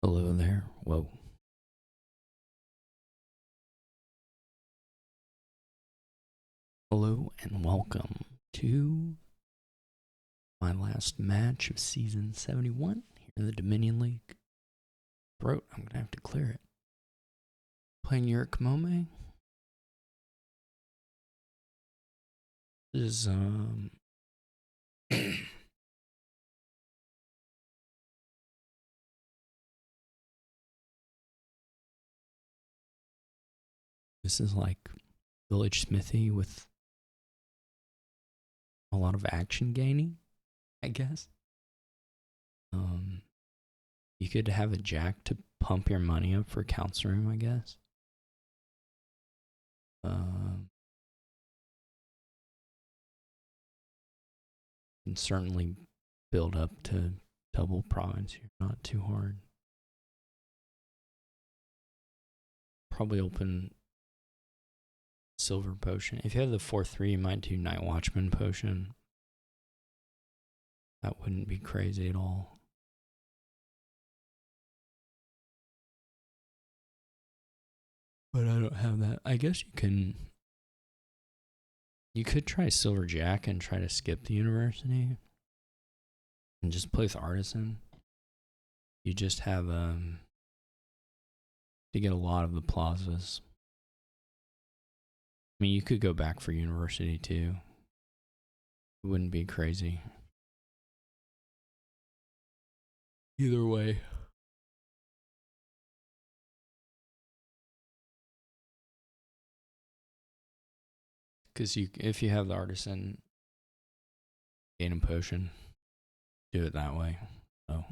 Hello there. Whoa. Hello and welcome to my last match of season 71 here in the Dominion League. Throat, I'm gonna have to clear it. Playing yurikamome. This is this is like village smithy with a lot of action gaining, I guess. You could have a jack to pump your money up for council room, I guess. Can certainly build up to double province here, not too hard. Probably open silver potion. If you have the 4-3, you might do night watchman potion. That wouldn't be crazy at all. But I don't have that. I guess you could try silver jack and try to skip the university and just play with artisan. You just have to get a lot of the plazas. I mean, you could go back for university too. It wouldn't be crazy. Either way. Because if you have the artisan gain a potion, do it that way. So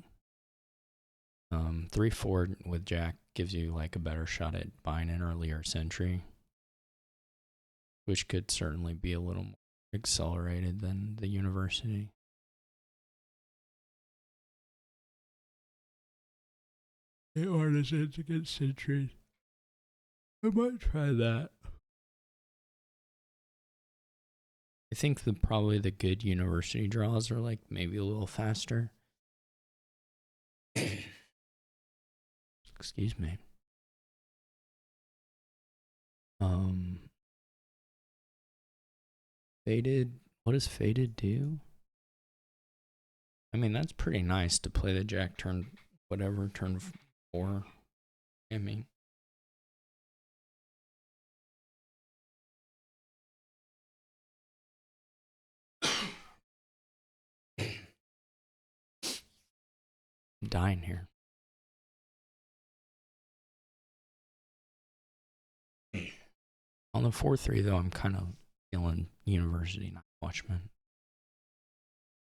3-4 with jack gives you like a better shot at buying an earlier sentry, which could certainly be a little more accelerated than the university. The artisans against sentries. I might try that. I think probably the good university draws are like maybe a little faster. Excuse me. Faded. What does faded do? I mean, that's pretty nice to play the jack turn, whatever, turn 4. I mean, I'm dying here. On the 4-3, though, I'm kind of feeling university, not watchman.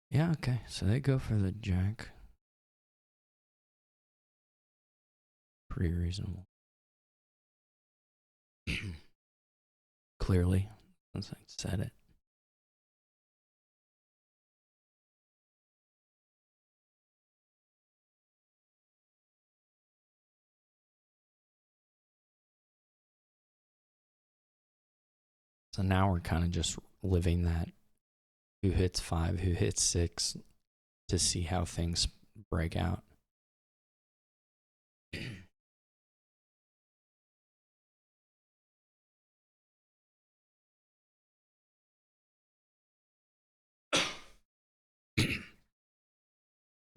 Yeah, okay, so they go for the jack. Pretty reasonable. Clearly, since I said it. So now we're kind of just living that who hits 5, who hits 6 to see how things break out.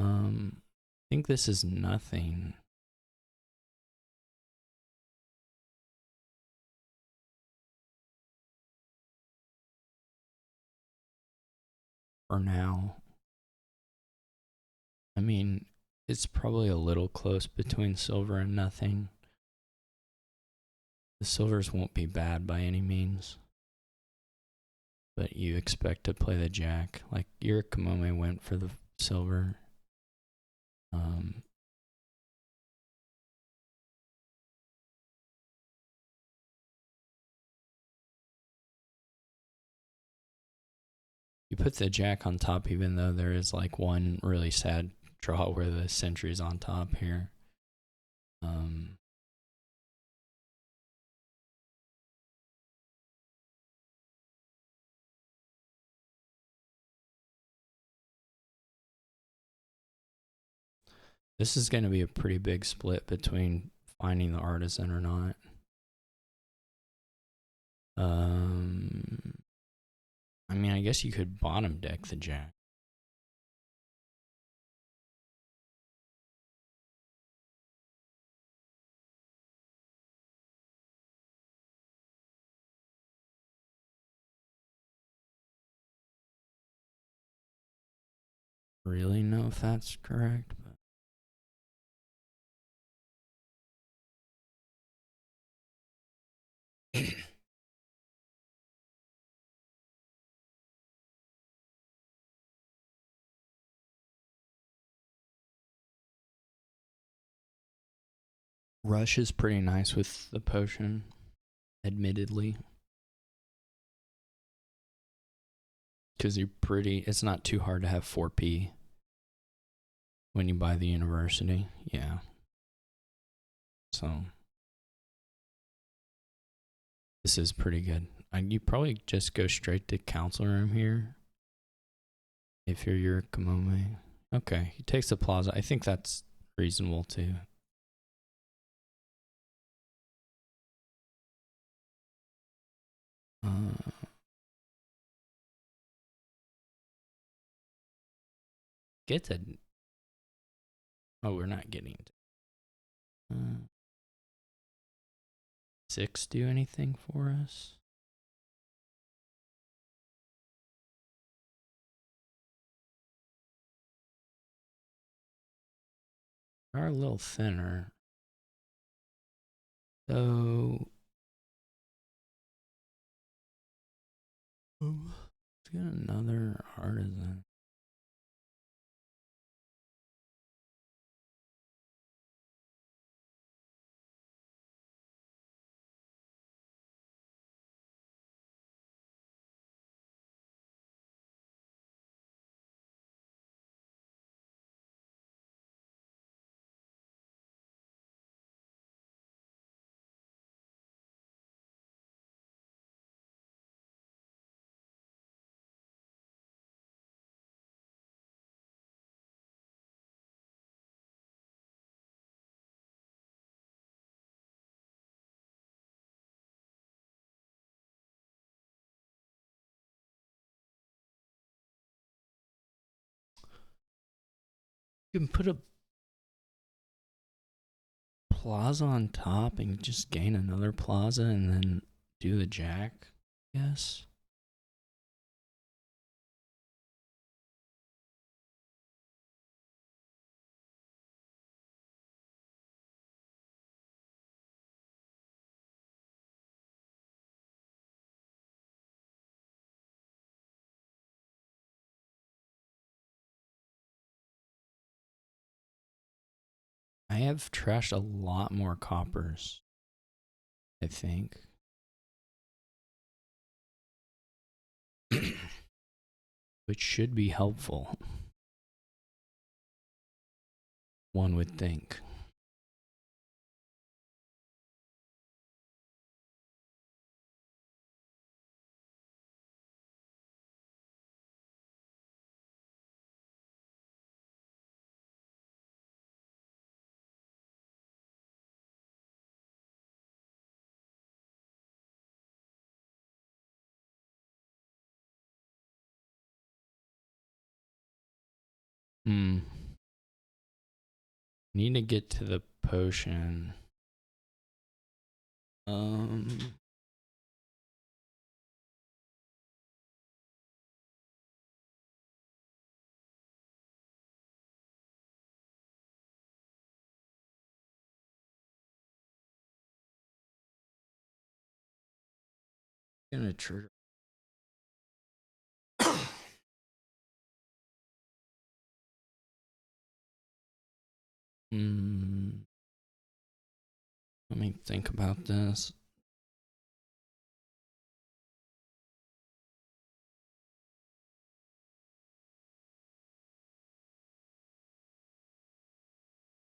I think this is nothing. For now. I mean, it's probably a little close between silver and nothing. The silvers won't be bad by any means. But you expect to play the jack. Like yurikamome went for the silver. You put the jack on top even though there is like one really sad draw where the sentry's on top here. This is going to be a pretty big split between finding the artisan or not. I mean, I guess you could bottom deck the jack. Really know if that's correct, but rush is pretty nice with the potion, admittedly. Because it's not too hard to have 4P when you buy the university. Yeah. So, this is pretty good. You probably just go straight to council room here. If you're yurikamome. Okay, he takes the plaza. I think that's reasonable too. Get to. Oh, we're not getting to. 6 do anything for us? We are a little thinner. So. Let's get another artisan. You can put a plaza on top and just gain another plaza and then do the jack, yes. I have trashed a lot more coppers, I think. Which should be helpful. One would think. Need to get to the potion. Gonna trigger. Let me think about this.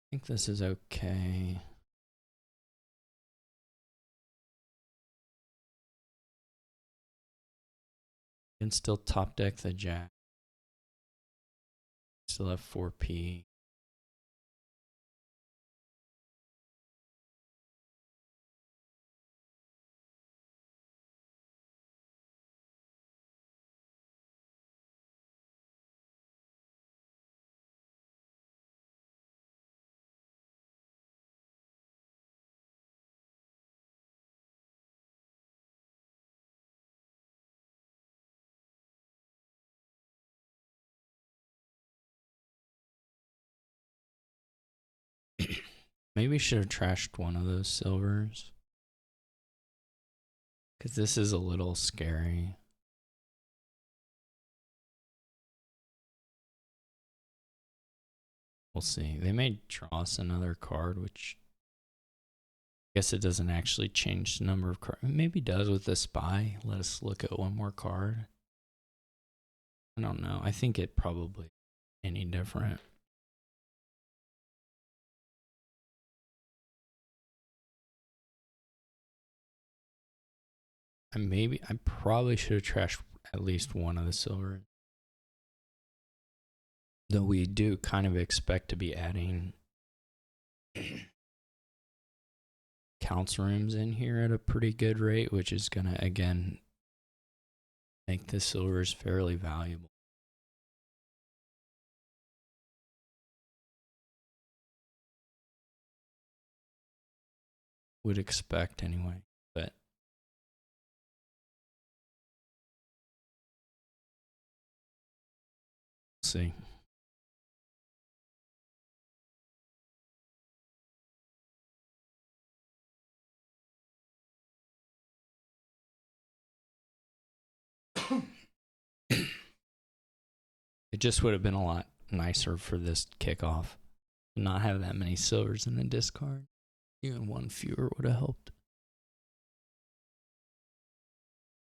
I think this is okay. Can still top deck the jack. Still have 4P. Maybe should have trashed one of those silvers. Because this is a little scary. We'll see. They may draw us another card, which I guess it doesn't actually change the number of cards. Maybe does with the spy. Let us look at one more card. I don't know. I think it probably any different. I probably should have trashed at least one of the silver. Though we do kind of expect to be adding counts rooms in here at a pretty good rate, which is going to, again, make the silvers fairly valuable. Would expect anyway, but we'll see. It just would have been a lot nicer for this kickoff to not have that many silvers in the discard. Even one fewer would have helped.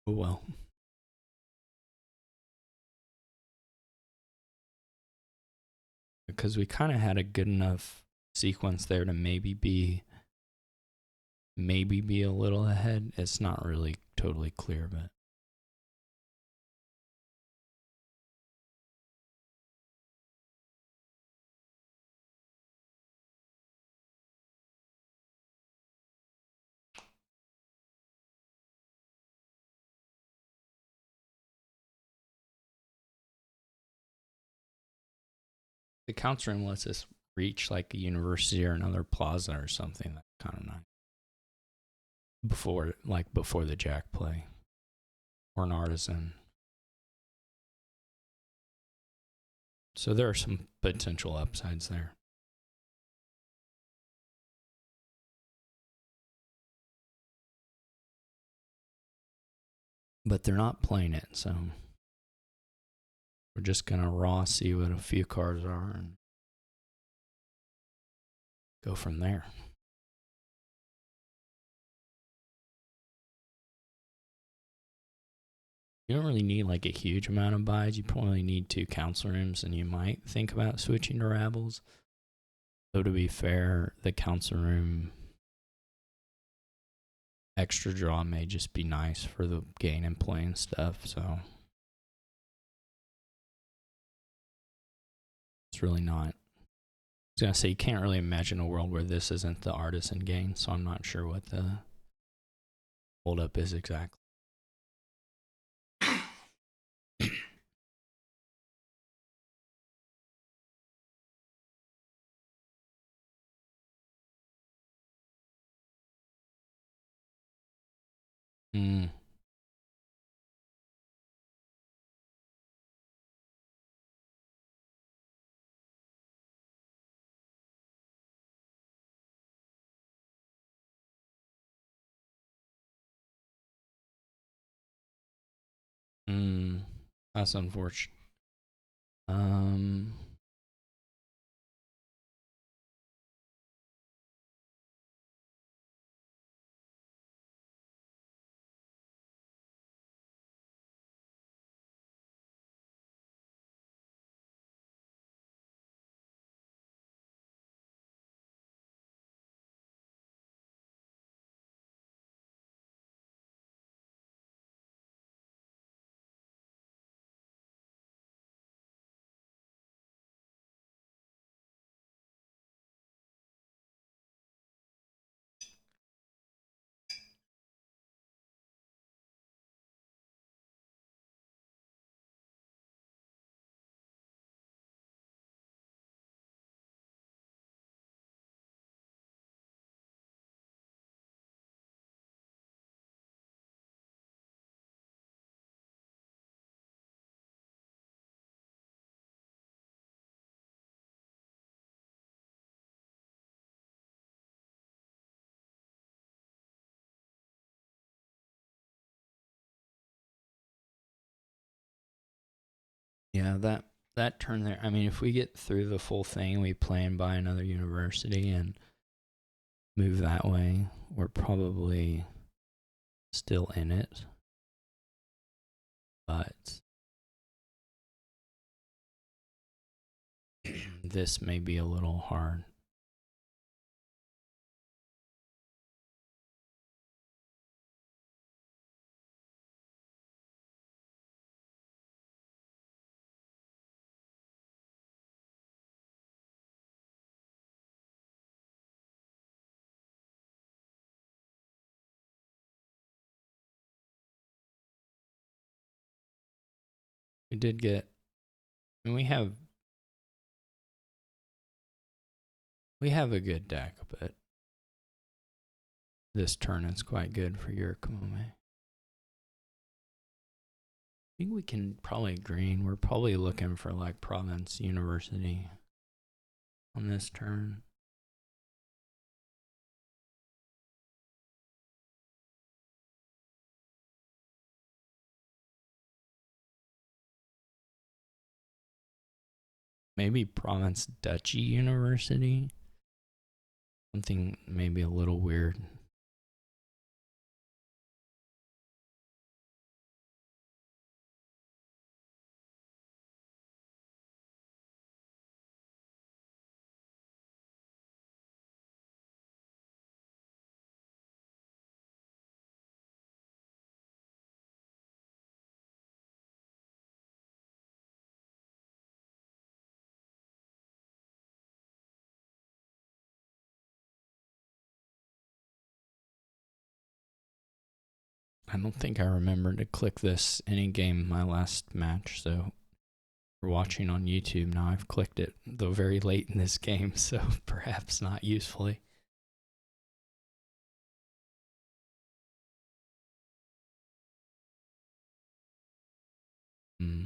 Oh well. Because we kind of had a good enough sequence there to maybe be a little ahead. It's not really totally clear, but the counts room lets us reach like a university or another plaza or something. That's kind of nice. Before the jack play or an artisan. So there are some potential upsides there. But they're not playing it, so we're just gonna raw see what a few cards are and go from there. You don't really need like a huge amount of buys. You probably need 2 council rooms, and you might think about switching to rabbles. Though to be fair, the council room extra draw may just be nice for the gain and play and stuff. So it's really not. I was gonna say you can't really imagine a world where this isn't the artisan gain. So I'm not sure what the hold up is exactly. Hmm. That's unfortunate. Yeah, that turn there. I mean, if we get through the full thing, we play and buy another university and move that way, we're probably still in it. But this may be a little hard. We did get, and we have a good deck, but this turn is quite good for yurikamome. I think we can probably green. We're probably looking for like Province University on this turn. Maybe Province Duchy University. Something maybe a little weird. I don't think I remember to click this any game my last match, so we're watching on YouTube now. I've clicked it, though very late in this game, so perhaps not usefully. Hmm.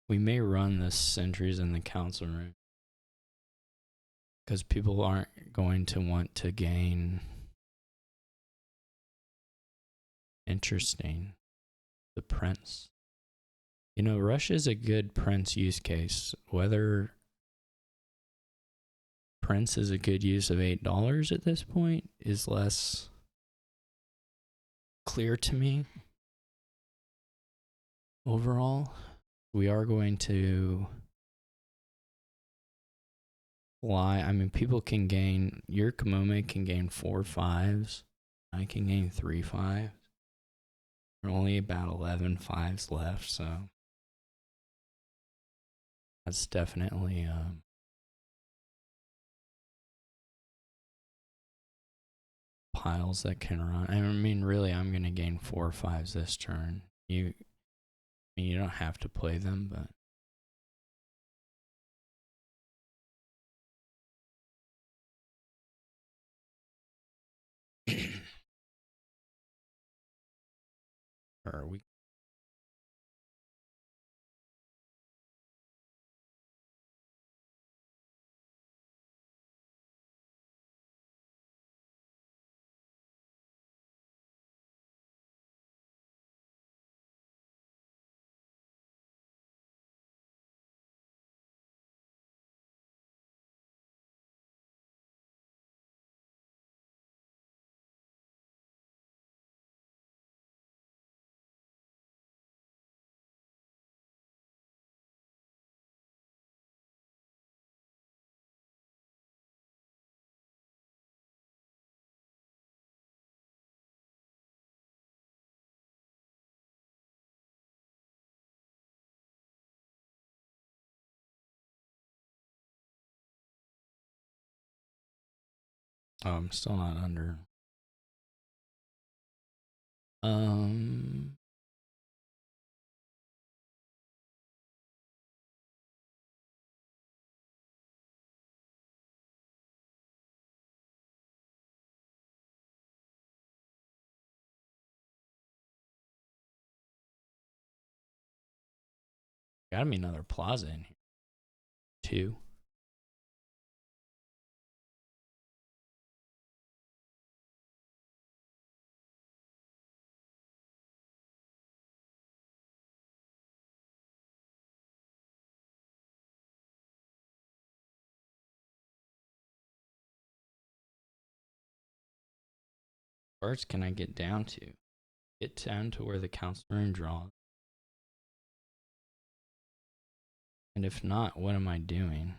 We may run the sentries in the council room because people aren't going to want to gain. Interesting. The prince. You know, Russia is a good prince use case. Whether prince is a good use of $8 at this point is less clear to me. Overall, we are going to fly. I mean, people can gain, yurikamome can gain 4 5s. I can gain 3 5s. There are only about 11 5s left, so that's definitely piles that can run. I mean, really, I'm going to gain 4 5s this turn. You don't have to play them, but or we I'm still not under. Um, Gotta be another plaza in here. 2. cards can I get down to? Get down to where the counselor and draws. And if not, what am I doing?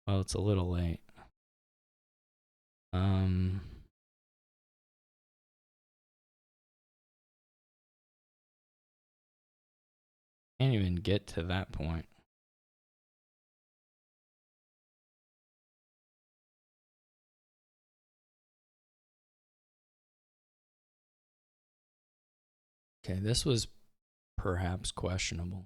Well, it's a little late. Can't even get to that point. Okay, this was perhaps questionable.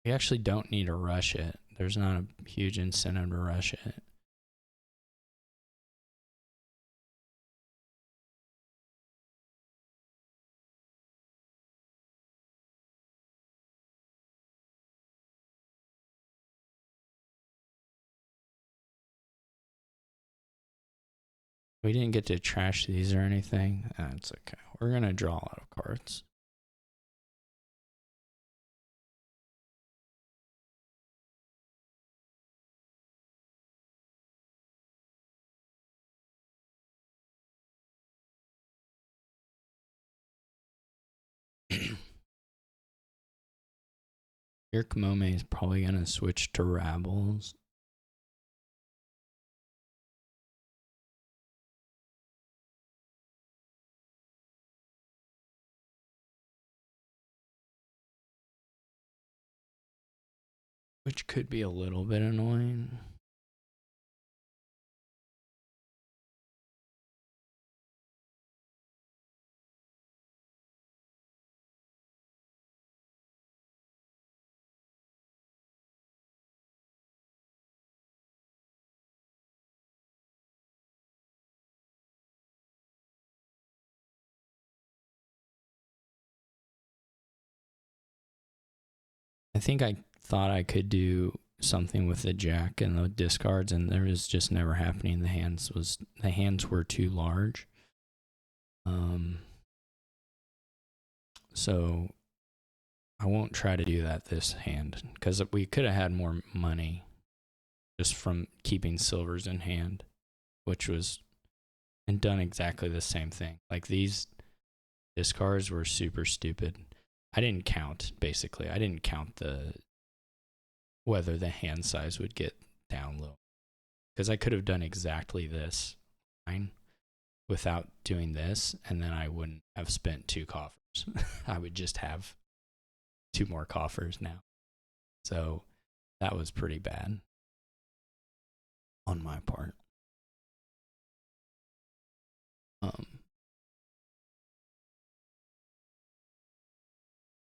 We actually don't need to rush it. There's not a huge incentive to rush it. We didn't get to trash these or anything. That's okay. We're going to draw a lot of cards. Yurikamome is probably going to switch to Rabbles. Which could be a little bit annoying. I think I thought I could do something with the jack and the discards, and there was just never happening. The hands were too large. So I won't try to do that this hand, because we could have had more money just from keeping silvers in hand, which was, and done exactly the same thing. Like, these discards were super stupid. I didn't count, basically. I didn't count whether the hand size would get down low, because I could have done exactly this line without doing this, and then I wouldn't have spent 2 coffers. I would just have 2 more coffers now. So that was pretty bad on my part.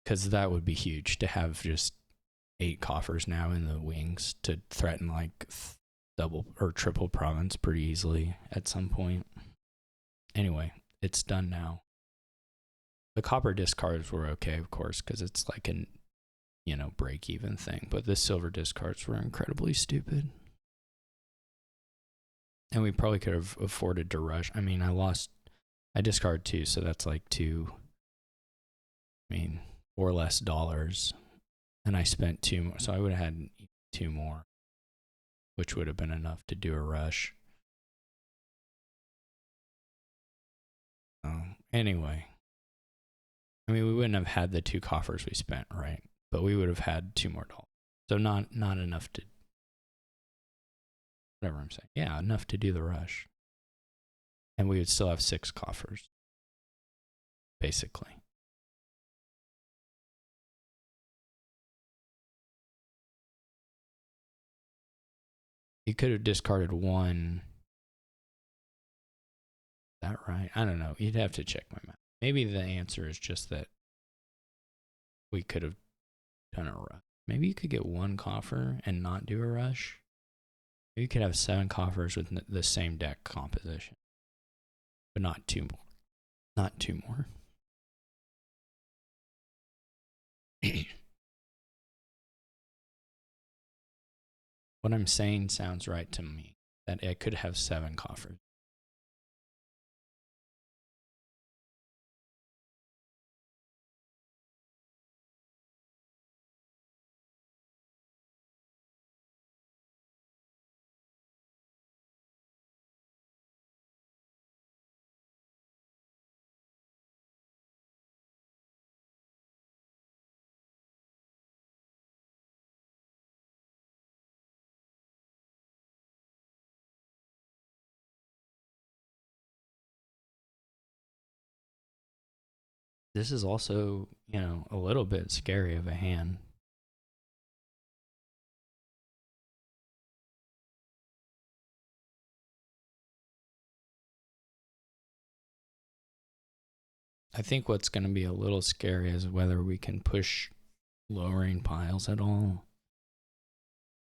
Because that would be huge to have just 8 coffers now in the wings to threaten like double or triple province pretty easily at some point. Anyway, it's done now. The copper discards were okay, of course, because it's like an, break even thing. But the silver discards were incredibly stupid. And we probably could have afforded to rush. I mean, I discard 2, so that's like 4 less dollars. And I spent 2 more, so I would have had 2 more, which would have been enough to do a rush. Anyway, I mean, we wouldn't have had the 2 coffers we spent, right? But we would have had 2 more dollars. So not enough to, whatever I'm saying. Yeah, enough to do the rush. And we would still have 6 coffers, basically. You could have discarded 1. Is that right? I don't know. You'd have to check my math. Maybe the answer is just that we could have done a rush. Maybe you could get 1 coffer and not do a rush. Maybe you could have 7 coffers with the same deck composition, but not 2 more. Not 2 more. What I'm saying sounds right to me, that I could have 7 coffers. This is also, you know, a little bit scary of a hand. I think what's going to be a little scary is whether we can push lowering piles at all.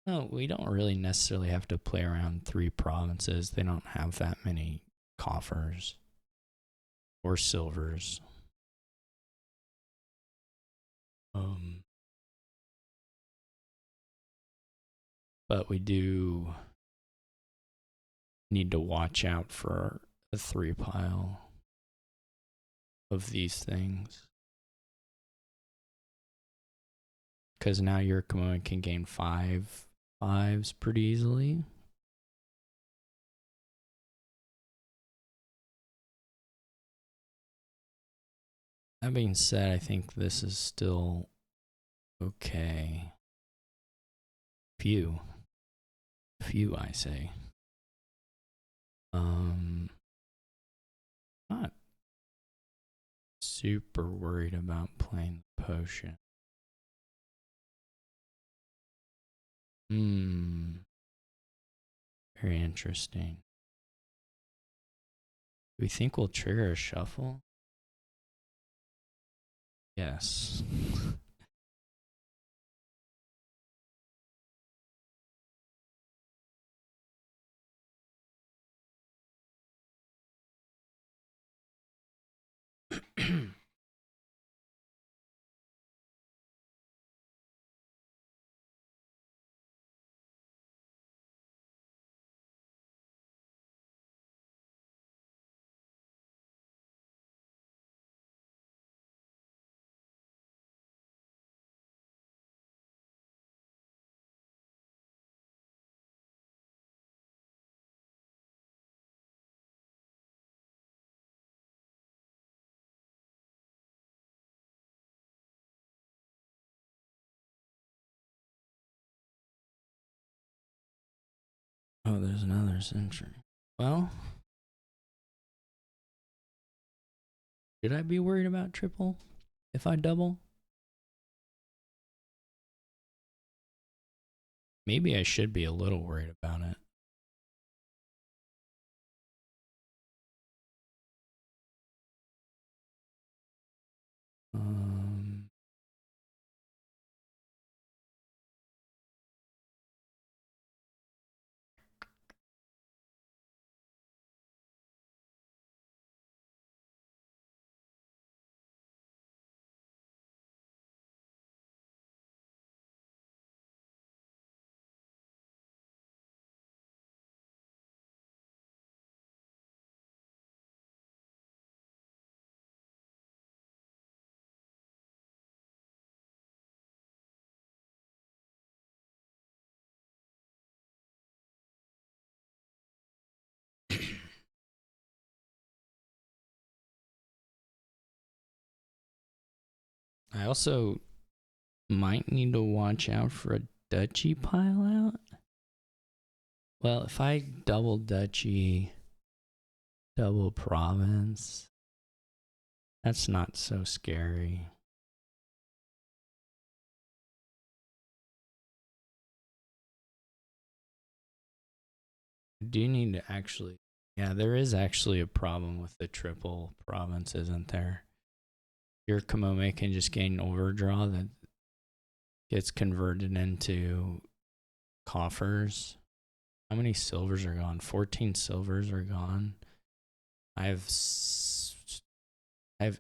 No, we don't really necessarily have to play around 3 provinces. They don't have that many coffers or silvers. Um, but we do need to watch out for a 3 pile of these things. Because now your Yurikamome can gain 5 fives pretty easily. That being said, I think this is still okay. Few, I say. Not super worried about playing the potion. Very interesting. Do we think we'll trigger a shuffle? Yes. Oh, there's another century. Well, should I be worried about triple if I double? Maybe I should be a little worried about it. I also might need to watch out for a duchy pile out. Well, if I double duchy, double province, that's not so scary. I do need to actually, yeah, there is actually a problem with the triple province, isn't there? Your Kamome can just gain overdraw that gets converted into coffers. How many silvers are gone? 14 silvers are gone. I have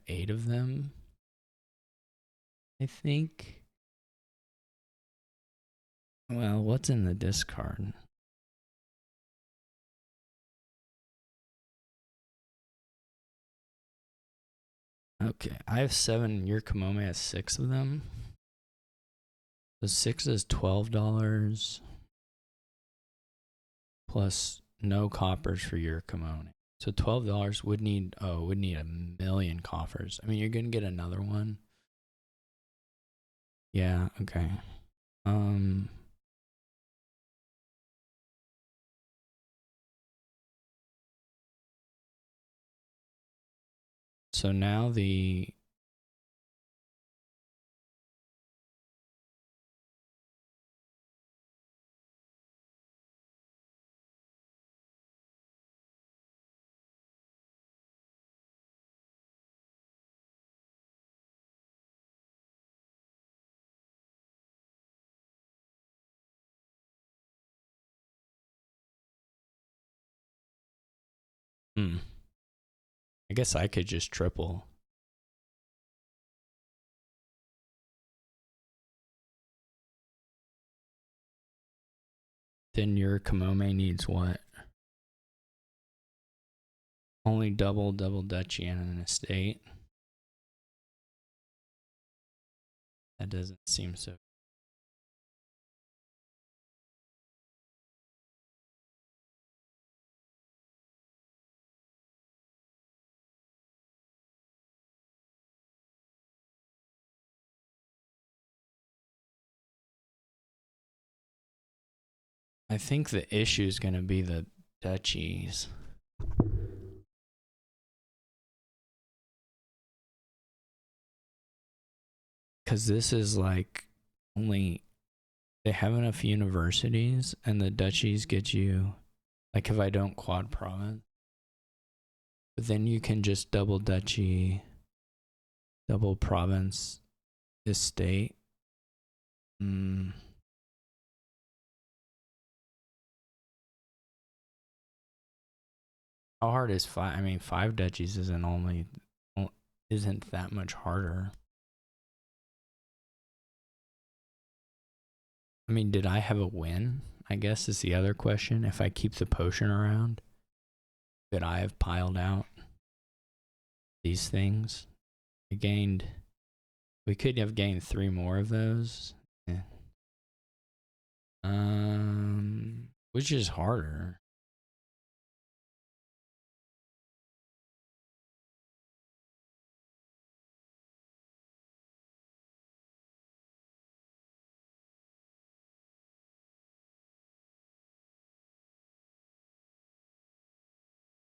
8 of them, I think. Well, what's in the discard? Okay, I have 7. Your Kamome has 6 of them. So 6 is $12 plus no coppers for your Kamome. So $12 would need a million coffers. I mean, you're gonna get another one. Yeah. Okay. So now the I guess I could just triple. Then yurikamome needs what? Only double duchy and an estate. That doesn't seem so. I think the issue is going to be the duchies. Because this is like only, they have enough universities and the duchies get you, like if I don't quad province, but then you can just double duchy, double province, estate. How hard is five? I mean, five duchies isn't that much harder. I mean, did I have a win? I guess is the other question. If I keep the potion around, could I have piled out these things? We could have gained 3 more of those. Yeah. Which is harder.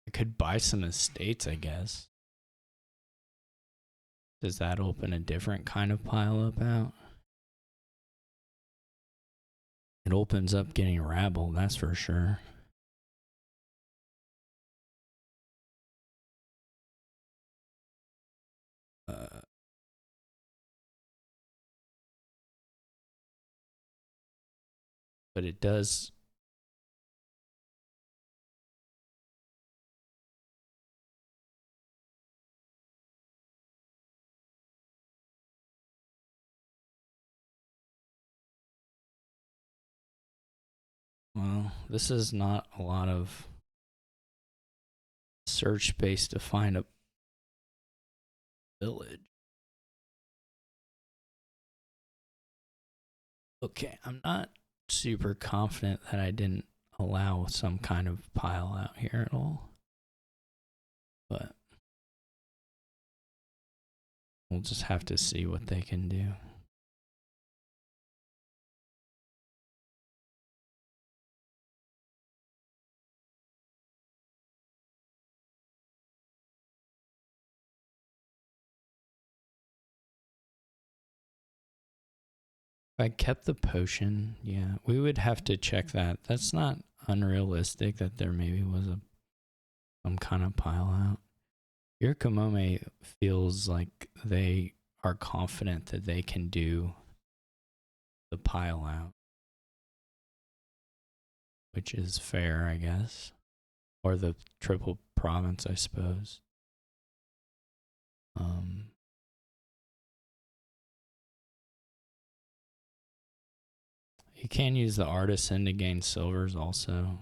I could buy some estates, I guess. Does that open a different kind of pile up out? It opens up getting rabble, that's for sure. But it does. Well, this is not a lot of search space to find a village. Okay, I'm not super confident that I didn't allow some kind of pile out here at all. But we'll just have to see what they can do. If I kept the potion, yeah, we would have to check that. That's not unrealistic that there maybe was some kind of pile out. Yurikamome feels like they are confident that they can do the pile out, which is fair, I guess. Or the triple province, I suppose. You can use the artisan to gain silvers also.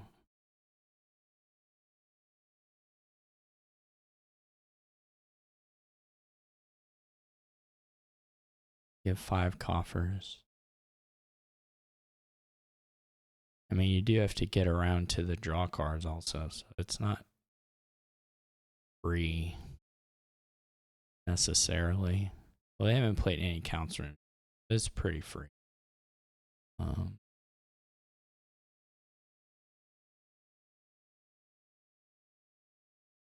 You have 5 coffers. I mean, you do have to get around to the draw cards also, so it's not free necessarily. Well, they haven't played any counter. It's pretty free.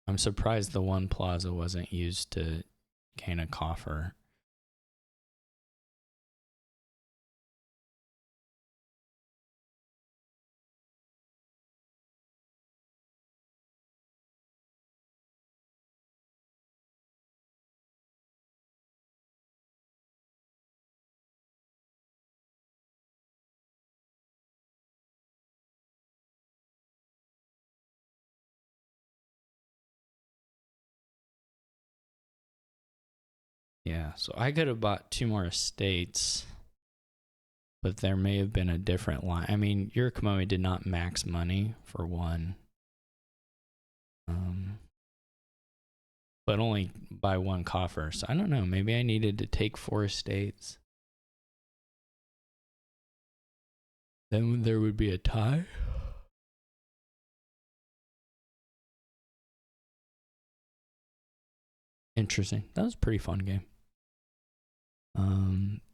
I'm surprised the one plaza wasn't used to gain a coffer. Yeah, so I could have bought 2 more estates, but there may have been a different line. I mean, Yurikamome did not max money for one. But only by 1 coffer. So I don't know. Maybe I needed to take 4 estates. Then there would be a tie. Interesting. That was a pretty fun game.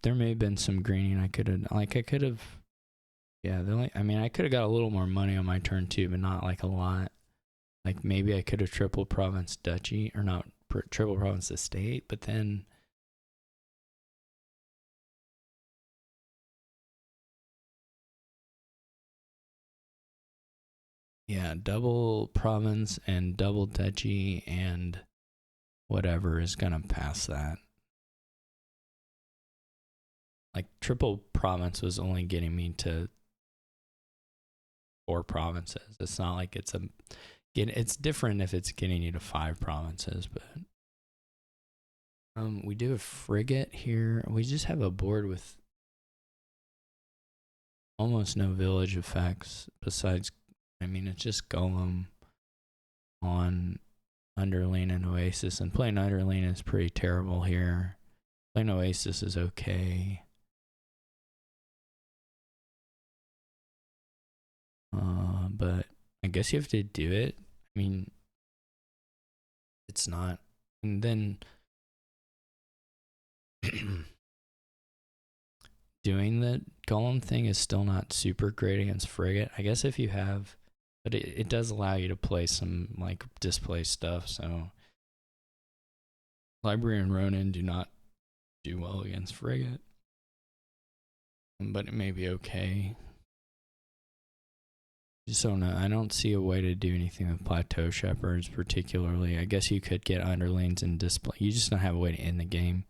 There may have been some greening I could have, yeah, I mean, I could have got a little more money on my turn too, but not like a lot. Like maybe I could have triple province duchy, or not triple province estate, but then yeah, double province and double duchy and whatever is gonna pass that. Like triple province was only getting me to 4 provinces. It's not like it's different if it's getting you to 5 provinces, but we do a frigate here. We just have a board with almost no village effects besides, I mean, it's just Golem on Underling and Oasis, and playing Underling is pretty terrible here. Playing Oasis is okay. But I guess you have to do it. I mean, it's not. And then doing the Golem thing is still not super great against Frigate. I guess if you have, but it does allow you to play some like display stuff. So Library and Ronin do not do well against Frigate, but it may be okay. Just don't know. I don't see a way to do anything with Plateau Shepherds particularly. I guess you could get underlings and display. You just don't have a way to end the game.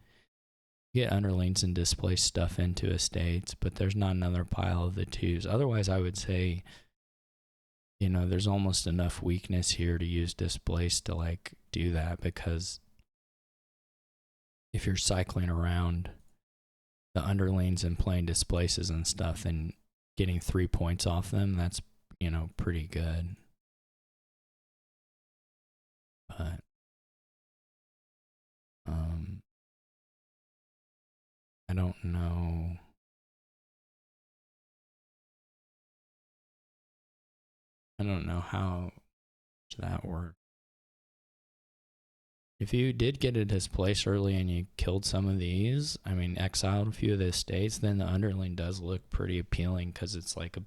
You get underlings and display stuff into estates, but there's not another pile of the 2s. Otherwise, I would say, you know, there's almost enough weakness here to use displace to like do that, because if you're cycling around the underlings and playing displaces and stuff and getting 3 points off them, that's, you know, pretty good. But I don't know. I don't know how that works. If you did get a displace early and you killed some of these, I mean, exiled a few of the estates, then the underling does look pretty appealing, because it's like a,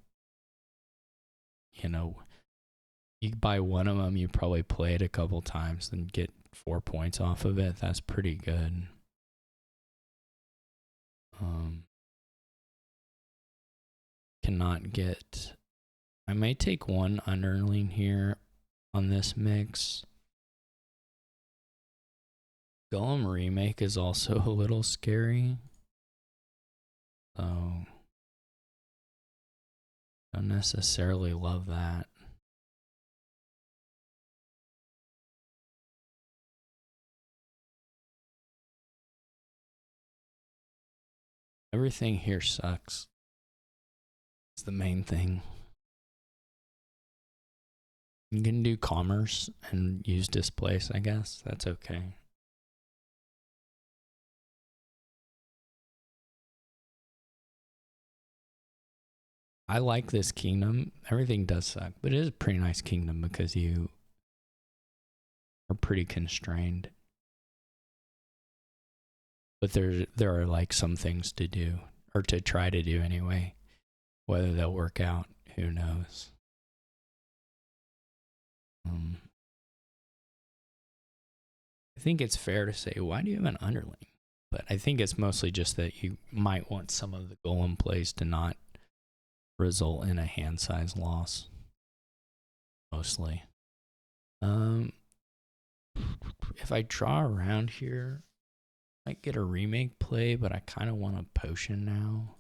you know, you buy one of them, you probably play it a couple times, then get 4 points off of it. That's pretty good. Cannot get. I may take 1 underling here on this mix. Golem Remake is also a little scary. So, don't necessarily love that. Everything here sucks. It's the main thing. You can do commerce and use displace, I guess. That's okay. I like this kingdom. Everything does suck, but it is a pretty nice kingdom because you are pretty constrained. But there are like some things to do, or to try to do anyway. Whether they'll work out, who knows. I think it's fair to say, why do you have an underling? But I think it's mostly just that you might want some of the golem plays to not result in a hand size loss. Mostly. If I draw around here, I might get a remake play, but I kind of want a potion now.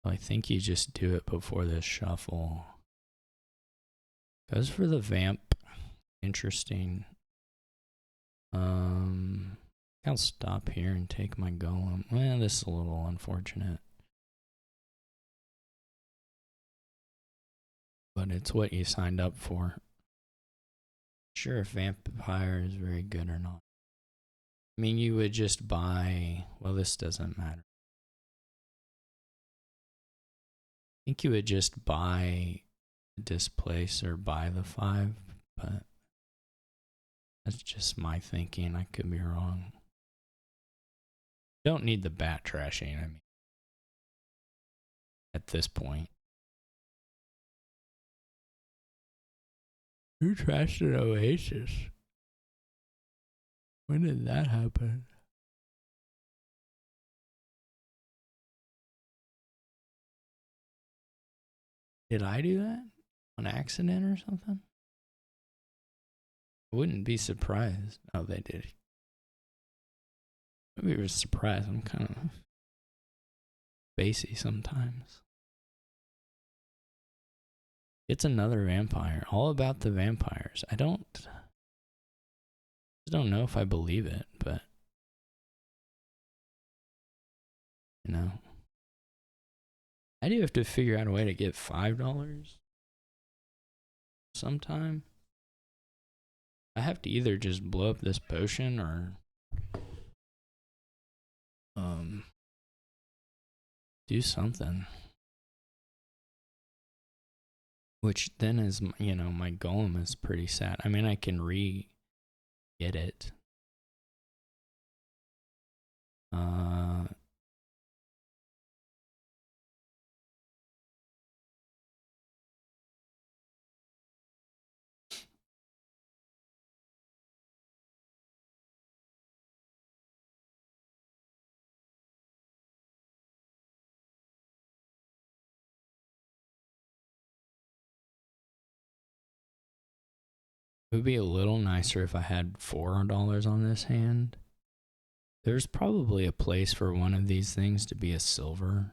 I think you just do it before this shuffle. Goes for the vamp. Interesting. I'll stop here and take my golem. Well, this is a little unfortunate. But it's what you signed up for. Sure if vampire is very good or not. I mean, you would just buy... Well, this doesn't matter. I think you would just buy Displace or buy the 5, but that's just my thinking. I could be wrong. Don't need the bat trashing, I mean, at this point. Who trashed an Oasis? When did that happen? Did I do that? On accident or something? I wouldn't be surprised. Oh, they did. Maybe I was surprised. I'm kind of spacey sometimes. It's another vampire. All about the vampires. I don't know if I believe it, but you know. I do have to figure out a way to get $5 sometime. I have to either just blow up this potion or do something. Which then is, you know, my golem is pretty sad. I mean, I can get it. It would be a little nicer if I had $4 on this hand. There's probably a place for one of these things to be a silver.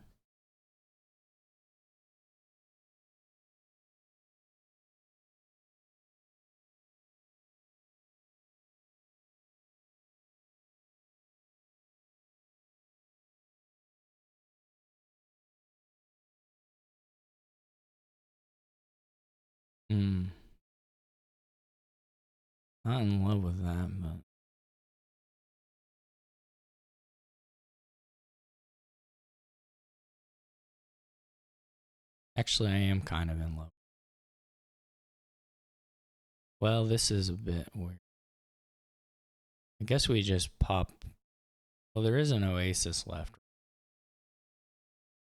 Not in love with that, but actually I am kind of in love. Well, this is a bit weird. I guess we just pop. Well, there is an Oasis left.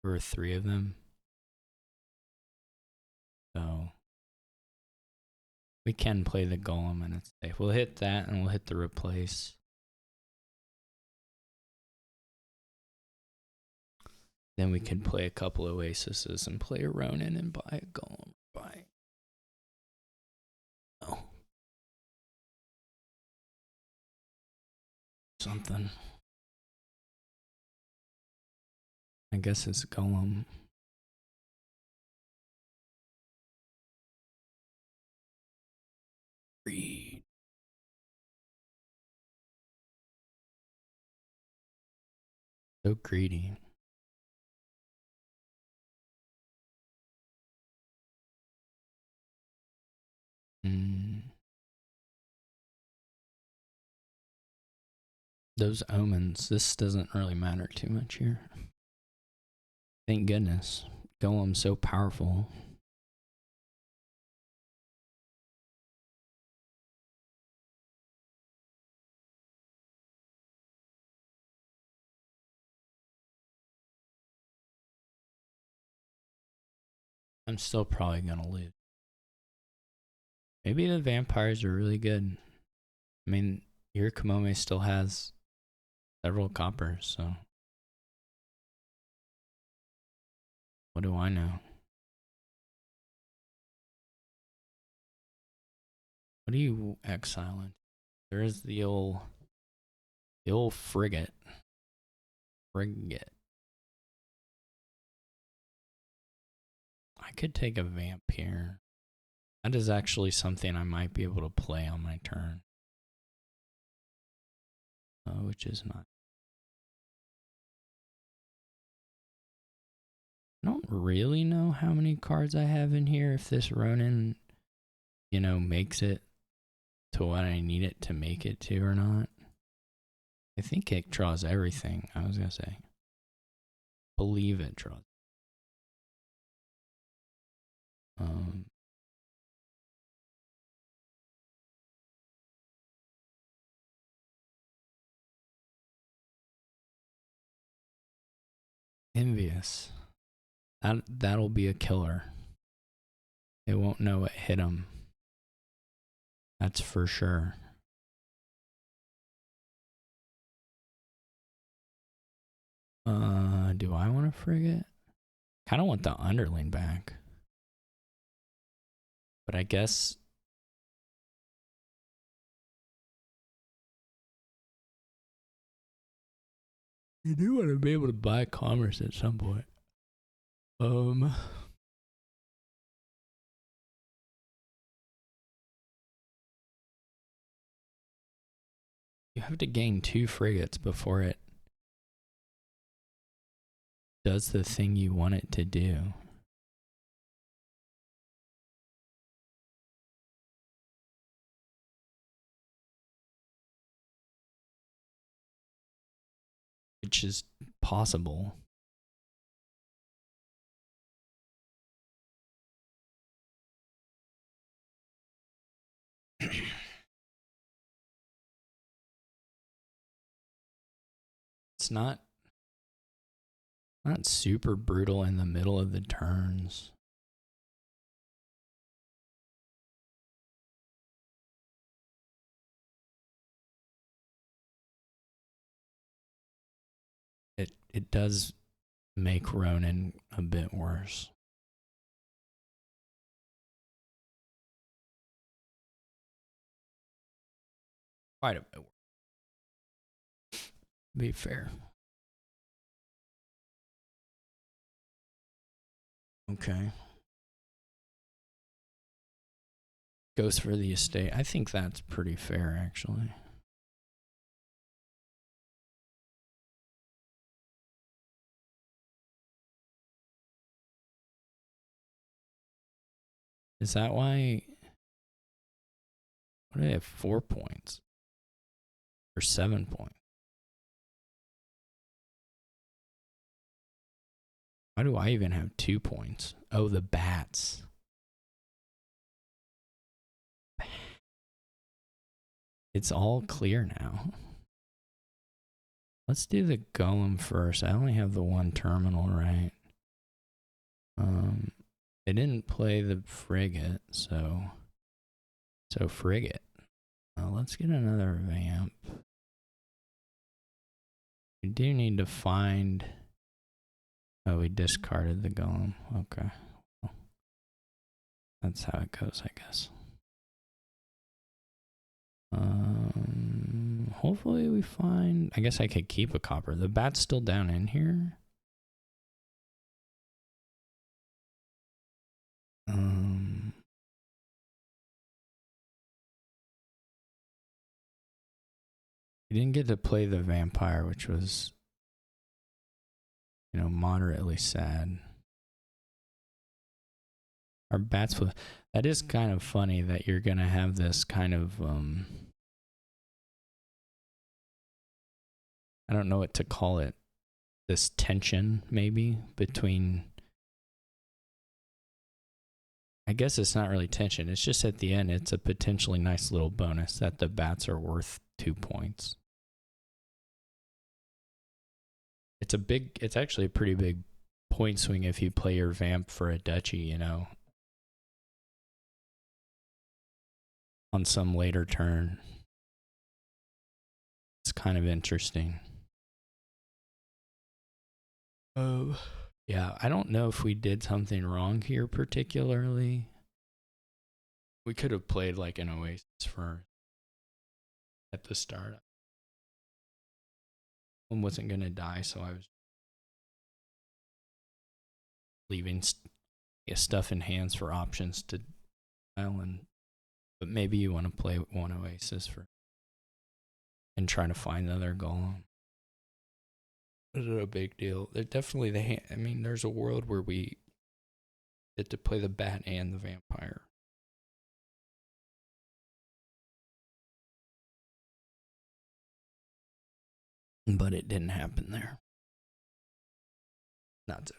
There were 3 of them. So we can play the golem and it's safe. We'll hit that and we'll hit the replace. Then we can play a couple Oasises and play a Ronin and buy a golem. Something. I guess it's golem. Greed. So greedy. Those omens, this doesn't really matter too much here. Thank goodness. Golem's so powerful. I'm still probably gonna lose. Maybe the vampires are really good. I mean, yurikamome still has several coppers, so what do I know? What are you exiling? There is the old frigate. I could take a vamp here. That is actually something I might be able to play on my turn. which is not. I don't really know how many cards I have in here. If this Ronin, you know, makes it to what I need it to make it to or not. I think it draws everything. I was gonna say. Believe it draws. Envious. That'll be a killer. They won't know what hit them. That's for sure. Do I want to frigate? Kind of want the underling back. But I guess you do want to be able to buy commerce at some point. You have to gain 2 frigates before it does the thing you want it to do. Which is possible. It's not super brutal in the middle of the turns. It does make Ronin a bit worse. Quite a bit worse. Be fair. Okay. Goes for the estate. I think that's pretty fair, actually. Is that why? What do they have? 4 points? Or 7 points? Why do I even have 2 points? Oh, the bats. It's all clear now. Let's do the golem first. I only have the 1 terminal, right? They didn't play the frigate, so frigate. Let's get another vamp. We do need to find. Oh, we discarded the golem. Okay. Well, that's how it goes, I guess. Hopefully we find. I guess I could keep a copper. The bat's still down in here. We didn't get to play the vampire, which was, you know, moderately sad. Our bats. That is kind of funny that you're gonna have this kind of I don't know what to call it. This tension maybe between. I guess it's not really tension. It's just at the end, it's a potentially nice little bonus that the bats are worth 2 points. It's actually a pretty big point swing if you play your vamp for a duchy, you know, on some later turn. It's kind of interesting. Yeah, I don't know if we did something wrong here particularly. We could have played like an Oasis for at the start. One wasn't gonna die, so I was leaving stuff in hands for options to island. But maybe you want to play one Oasis for. and try to find the other golem. It's a big deal. They're definitely I mean, there's a world where we get to play the bat and the vampire. But it didn't happen there. Not so.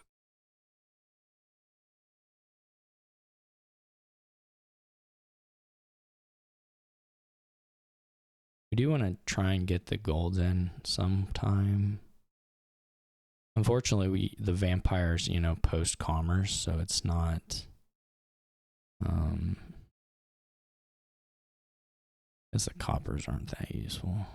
We do want to try and get the golds in sometime. Unfortunately, the vampires, post commerce, so it's not. As the coppers aren't that useful.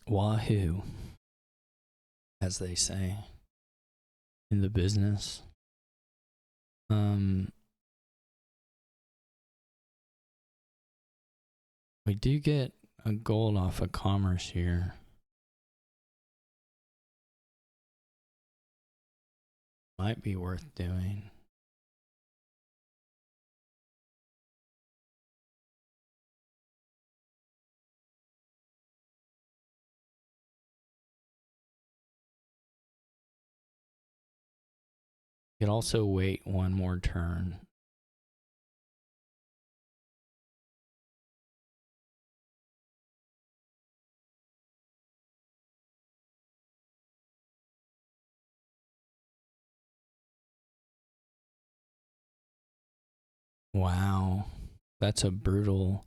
Wahoo, as they say in the business. We do get a gold off of commerce here. Might be worth doing. You could also wait one more turn. Wow, that's a brutal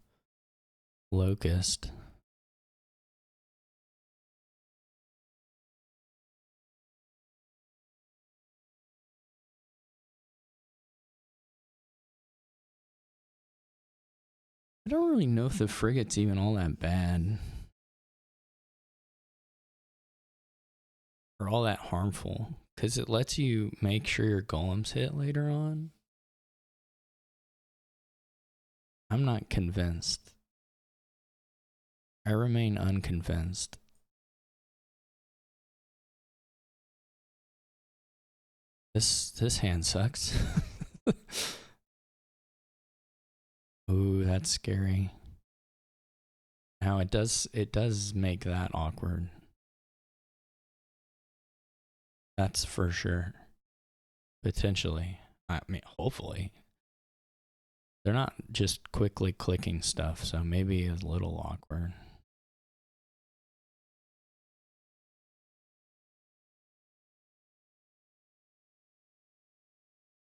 locust. I don't really know if the frigate's even all that bad. Or all that harmful. Because it lets you make sure your golems hit later on. I'm not convinced. I remain unconvinced. This hand sucks. Ooh, that's scary. Now it does make that awkward. That's for sure. Potentially. I mean, hopefully. They're not just quickly clicking stuff, so maybe it's a little awkward.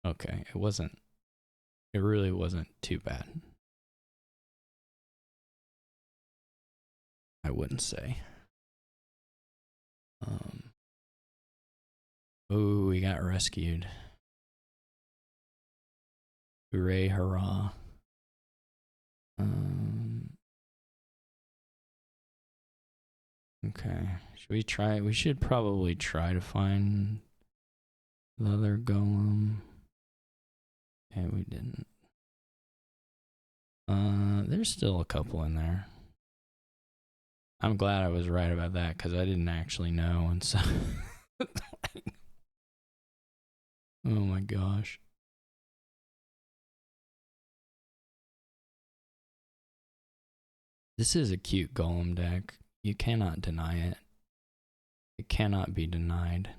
Okay, it really wasn't too bad. I wouldn't say. Ooh, we got rescued. Hooray, hurrah. Okay. We should probably try to find the other golem. Okay, we didn't. There's still a couple in there. I'm glad I was right about that because I didn't actually know, and so oh my gosh. This is a cute golem deck. You cannot deny it. It cannot be denied.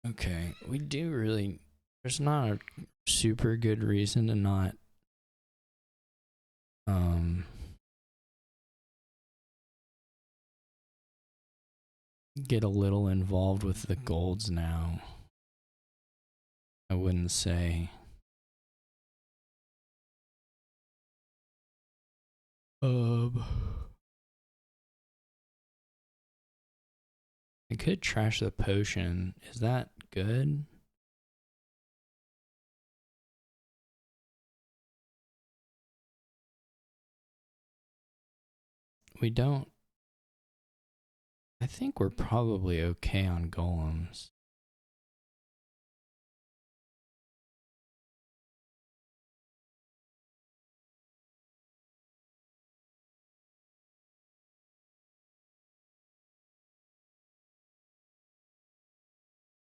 Okay, we do really. There's not a super good reason to not get a little involved with the golds now. I wouldn't say. I could trash the potion. Is that good? We don't. I think we're probably okay on golems.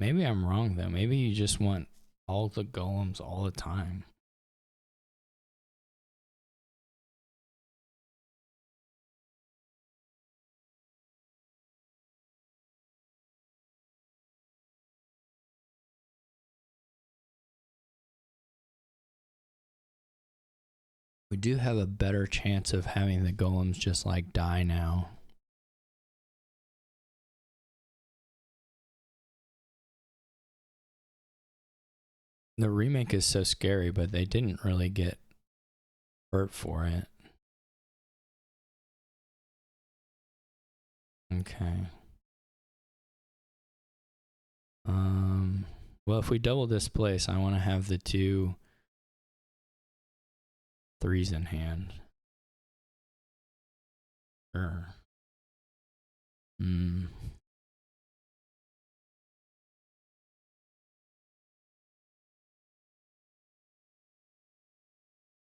Maybe I'm wrong though. Maybe you just want all the golems all the time. We do have a better chance of having the golems just like die now. The remake is so scary, but they didn't really get hurt for it. Okay. Well, if we double displace, I want to have the 2 3s in hand. Sure.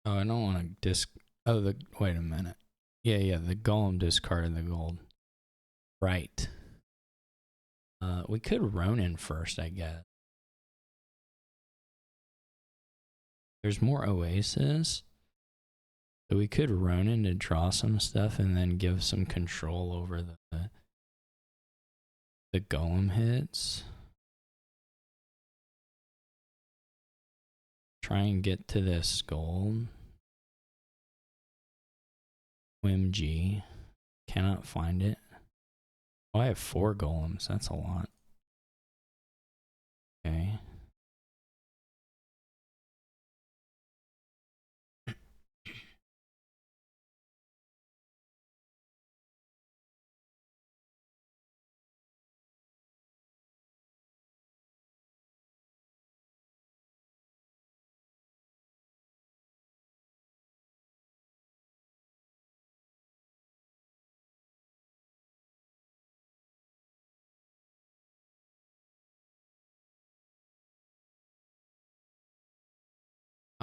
Oh, I don't want to Oh, wait a minute. Yeah, the golem discarded the gold. Right. We could Ronin first, I guess. There's more Oasis. So we could Ronin to draw some stuff and then give some control over the golem hits. Try and get to this gold. Whimg. Cannot find it. Oh, I have 4 golems. That's a lot. Okay.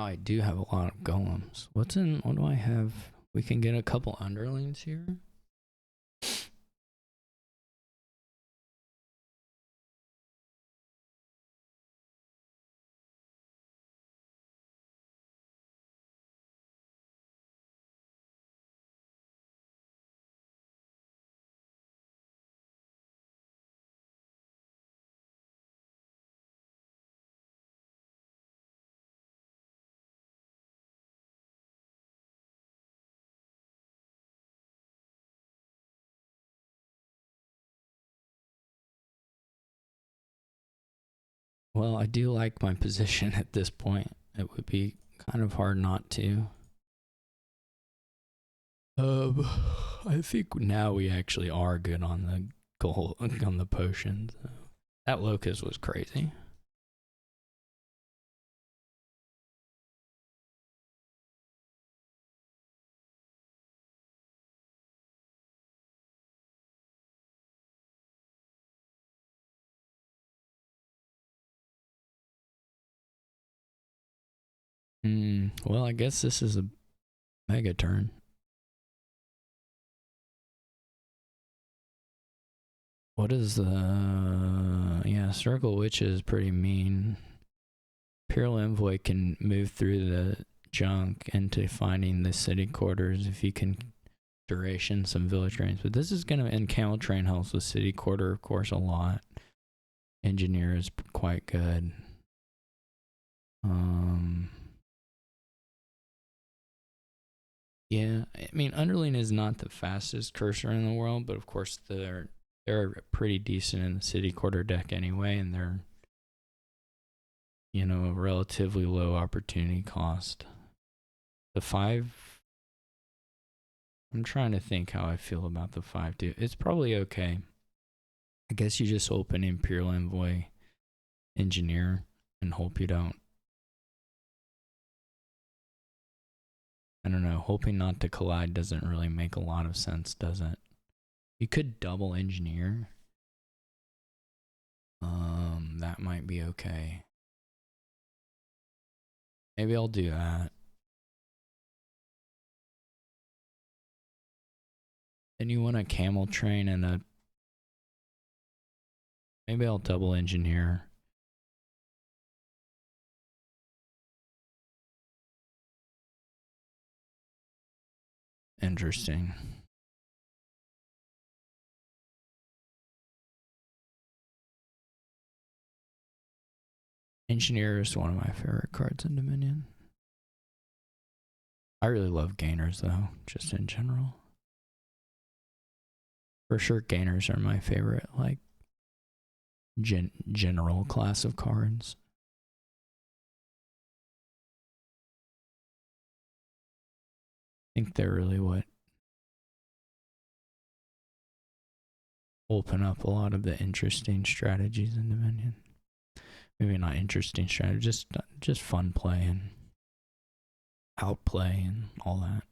Oh, I do have a lot of golems. What do I have? We can get a couple underlings here. Well, I do like my position at this point. It would be kind of hard not to. I think now we actually are good on the goal on the potions. That locust was crazy. Well, I guess this is a mega turn. What is the... Yeah, Circle Witch is pretty mean. Imperial Envoy can move through the junk into finding the city quarters if you can duration some village trains. But this is going to end Camel Train helps with city quarter, of course, a lot. Engineer is quite good. Yeah, I mean, Underling is not the fastest cursor in the world, but of course they're they're pretty decent in the city quarter deck anyway, and they're, you know, a relatively low opportunity cost. The 5, I'm trying to think how I feel about the 5-2. It's probably okay. I guess you just open Imperial Envoy Engineer and hope you don't. I don't know. Hoping not to collide doesn't really make a lot of sense, does it? You could double engineer. That might be okay. Maybe I'll do that. Then you want a camel train and a... Maybe I'll double engineer. Interesting. Engineer is one of my favorite cards in Dominion. I really love gainers though, just in general. For sure, gainers are my favorite, like, general class of cards. I think they're really what open up a lot of the interesting strategies in Dominion. Maybe not interesting strategy, just fun play and outplay and all that.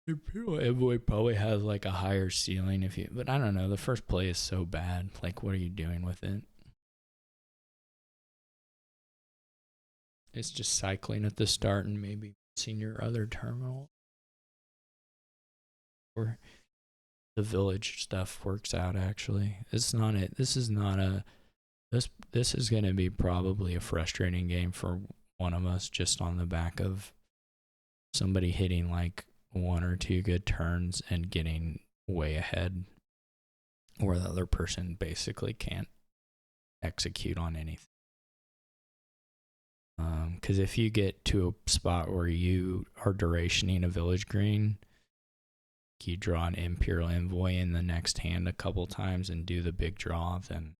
Imperial Envoy probably has like a higher ceiling if you, but I don't know. The first play is so bad. Like, what are you doing with it? It's just cycling at the start and maybe seeing your other terminal. Or the village stuff works out actually. It's not it. This is not a this is going to be probably a frustrating game for one of us just on the back of somebody hitting like 1 or 2 good turns and getting way ahead, or the other person basically can't execute on anything. Because if you get to a spot where you are durationing a village green, you draw an Imperial Envoy in the next hand a couple times and do the big draw, then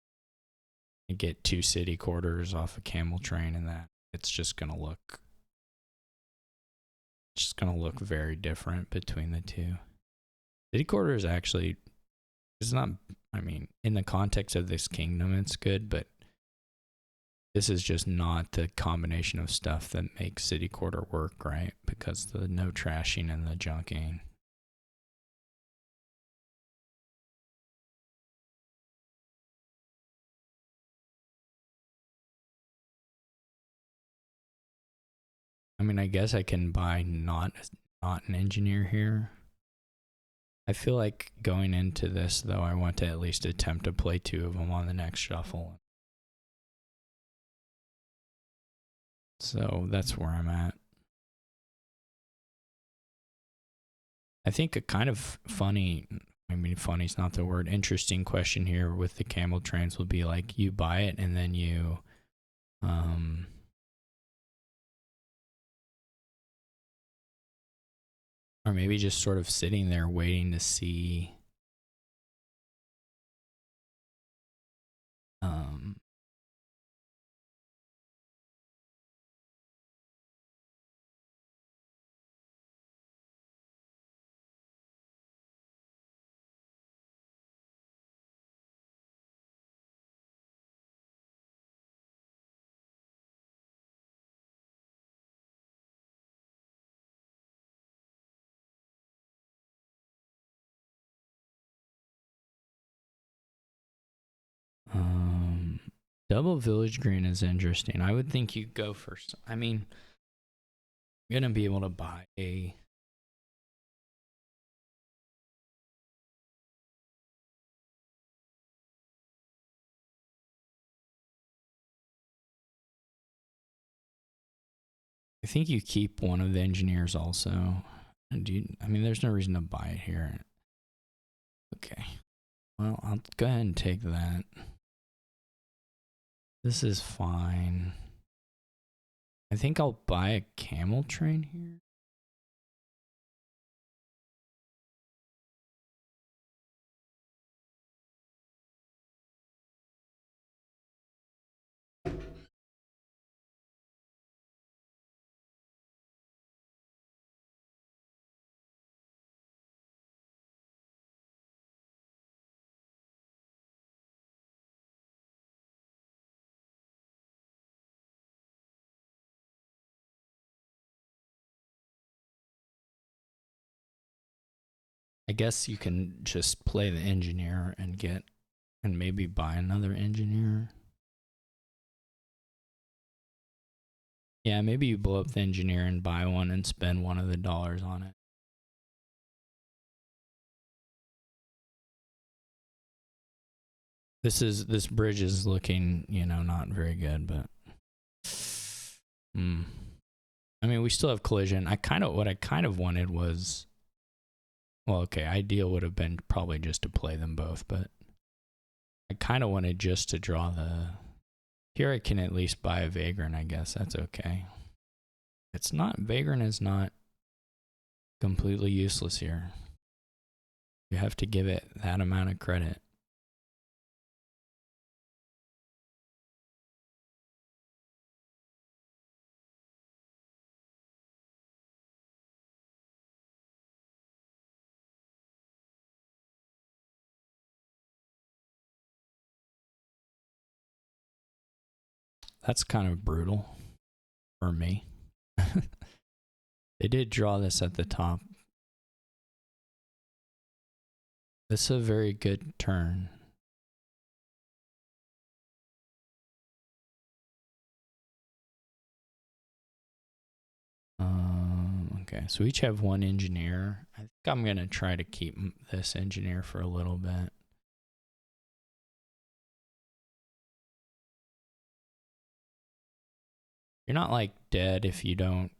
you get 2 city quarters off a camel train, and that it's just gonna look very different between the two. City quarters actually, it's not, I mean, in the context of this kingdom it's good, but this is just not the combination of stuff that makes city quarter work, right? Because the no trashing and the junking. I mean, I guess I can buy not an engineer here. I feel like going into this, though, I want to at least attempt to play 2 of them on the next shuffle. So that's where I'm at. I think a kind of funny, I mean, funny's not the word, interesting question here with the camel trains will be like, you buy it and then you, or maybe just sort of sitting there waiting to see, double village green is interesting. I would think you go first. I mean, you're going to be able to buy a, I think you keep one of the engineers also. And I mean, there's no reason to buy it here. Okay. Well, I'll go ahead and take that. This is fine. I think I'll buy a camel train here. I guess you can just play the engineer and maybe buy another engineer. Yeah, maybe you blow up the engineer and buy one and spend one of the dollars on it. This bridge is looking, not very good, but I mean, we still have collision. What I kind of wanted was, well, okay, ideal would have been probably just to play them both, but I kind of wanted just to draw the. Here I can at least buy a Vagrant, I guess. That's okay. It's not, Vagrant is not completely useless here. You have to give it that amount of credit. That's kind of brutal for me. They did draw this at the top. This is a very good turn. Okay, so we each have one engineer. I think I'm going to try to keep this engineer for a little bit. You're not like dead if you don't,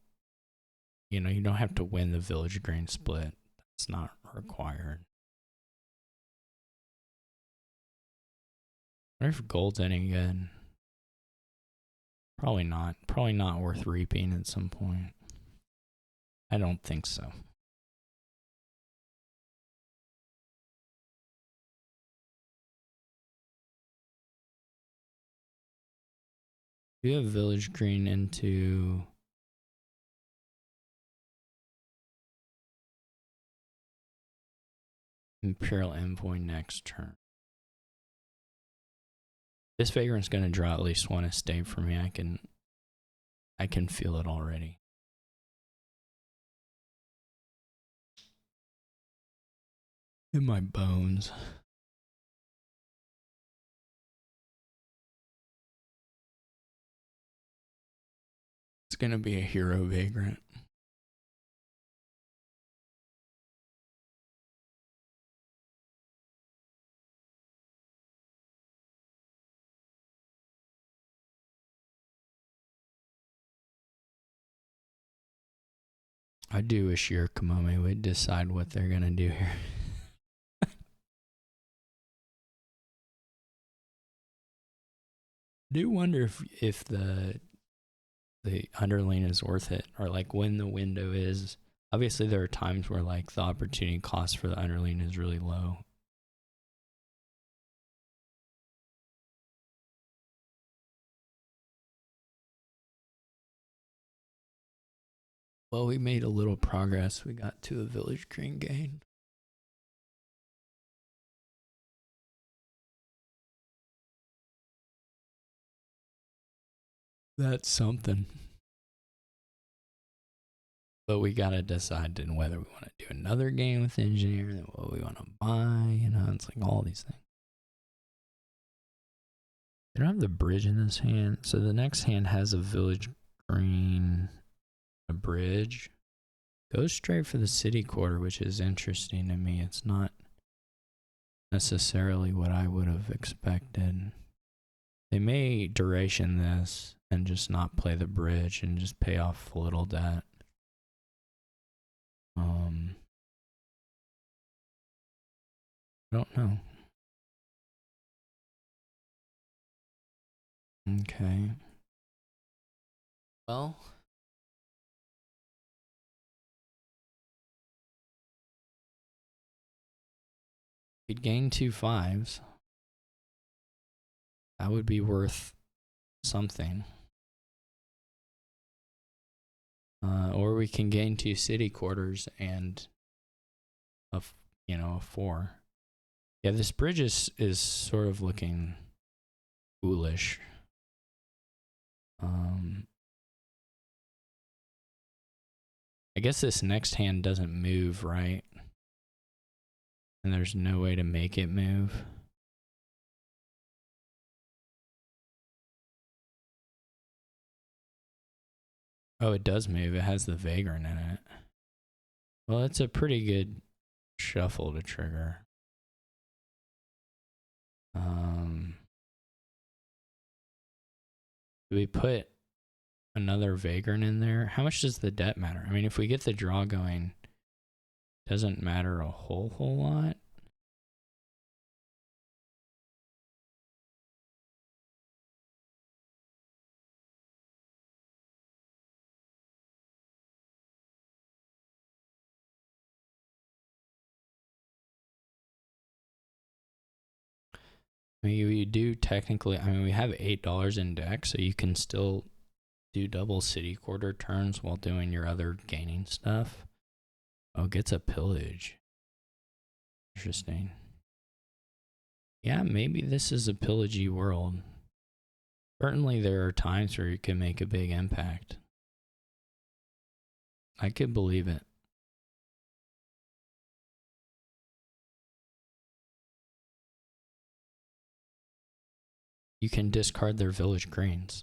you don't have to win the village grain split. That's not required. I wonder if gold's any good. Probably not. Probably not worth reaping at some point. I don't think so. We have village green into Imperial Envoy next turn. This Vagrant's gonna draw at least one estate for me. I can feel it already. In my bones. It's gonna be a hero Vagrant. I do wish yurikamome would decide what they're gonna do here. I do wonder if the underling is worth it, or like when the window is. Obviously, there are times where like the opportunity cost for the underling is really low. Well, we made a little progress. We got to a village green gain. That's something. But we gotta decide then whether we want to do another game with engineer, and what we want to buy. It's like all these things. They don't have the bridge in this hand, so the next hand has a village green, a bridge. Goes straight for the city quarter, which is interesting to me. It's not necessarily what I would have expected. They may duration this and just not play the bridge and just pay off a little debt. I don't know. Okay. Well, we'd gain 2 5s. That would be worth something. Or we can gain 2 city quarters and a 4. Yeah, this bridge is sort of looking foolish. I guess this next hand doesn't move, right? And there's no way to make it move. Oh, it does move. It has the vagrant in it. Well, it's a pretty good shuffle to trigger. Do we put another vagrant in there? How much does the debt matter? I mean, if we get the draw going, doesn't matter a whole lot. I mean, we do technically, I mean, we have $8 in deck, so you can still do double city quarter turns while doing your other gaining stuff. Oh, gets a pillage. Interesting. Yeah, maybe this is a pillagey world. Certainly there are times where you can make a big impact. I could believe it. You can discard their village greens.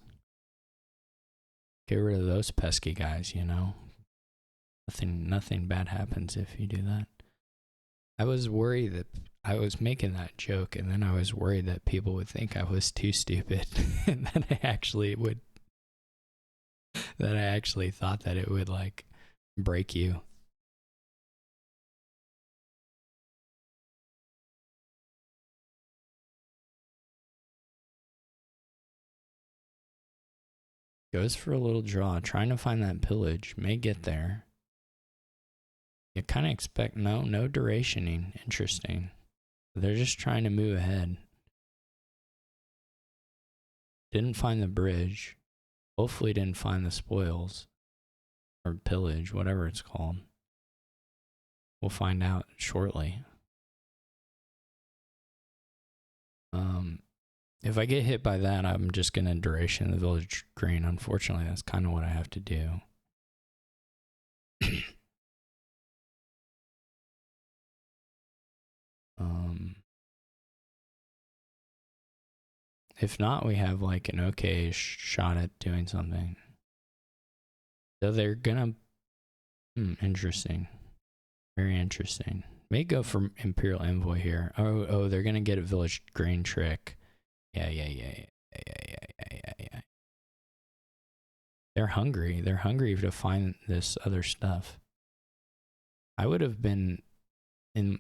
Get rid of those pesky guys, you know. Nothing bad happens if you do that. I was worried that I was making that joke, and then I was worried that people would think I was too stupid, and that I actually thought that it would like break you. Goes for a little draw, trying to find that pillage. May get there. You kind of expect no durationing. Interesting. They're just trying to move ahead. Didn't find the bridge. Hopefully didn't find the spoils. Or pillage, whatever it's called. We'll find out shortly. If I get hit by that, I'm just going to duration the village green. Unfortunately, that's kind of what I have to do. If not, we have like an okay shot at doing something. So they're gonna... interesting. Very interesting. May go for Imperial Envoy here. Oh, they're gonna get a village green trick. Yeah. They're hungry. They're hungry to find this other stuff. I would have been in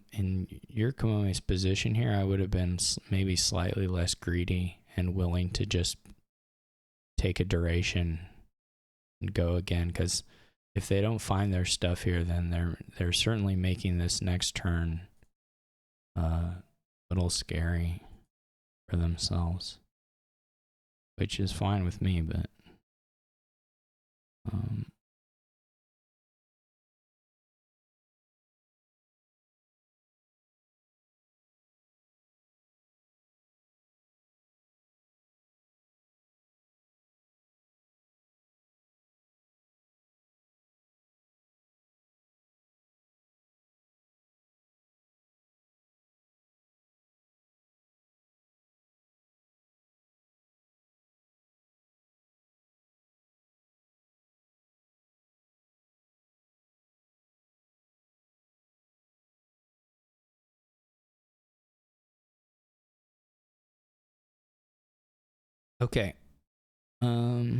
Yurikamome's position here. I would have been maybe slightly less greedy and willing to just take a duration and go again, because if they don't find their stuff here, then they're certainly making this next turn a little scary for themselves, which is fine with me, but okay. A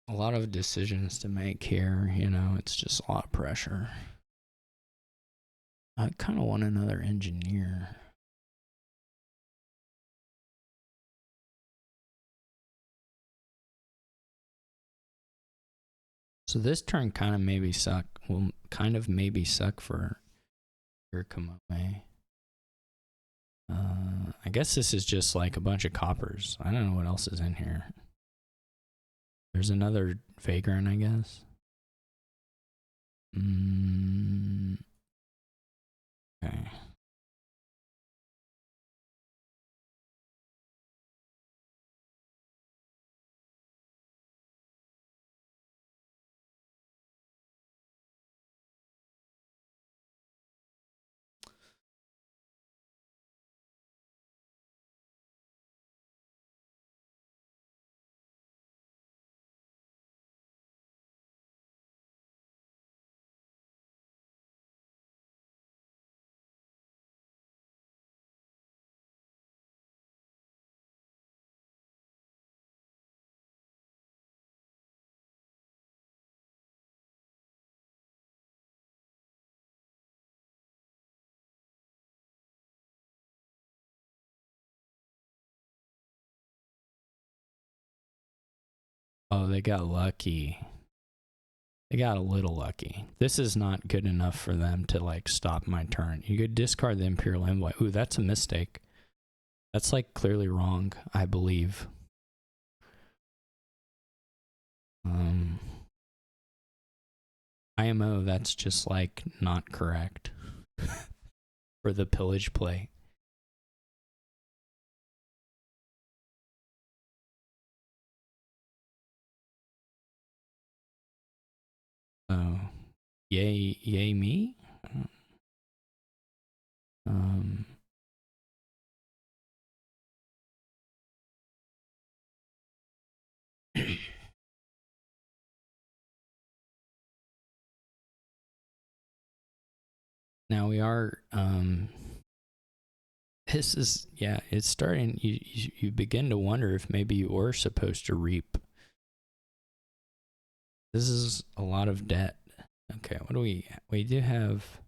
lot of decisions to make here, you know, it's just a lot of pressure. I kind of want another engineer. So this turn kind of maybe suck. Will kind of maybe suck for yurikamome. I guess this is just like a bunch of coppers. I don't know what else is in here. There's another vagrant, I guess. Okay. Oh, they got lucky. They got a little lucky. This is not good enough for them to like stop my turn. You could discard the Imperial Envoy. Ooh, that's a mistake. That's like clearly wrong, I believe. IMO, that's just like not correct for the pillage play. Oh, yay me. Now we are this is, yeah, it's starting, you begin to wonder if maybe you were supposed to reap. This is a lot of debt. Okay, what do we do have,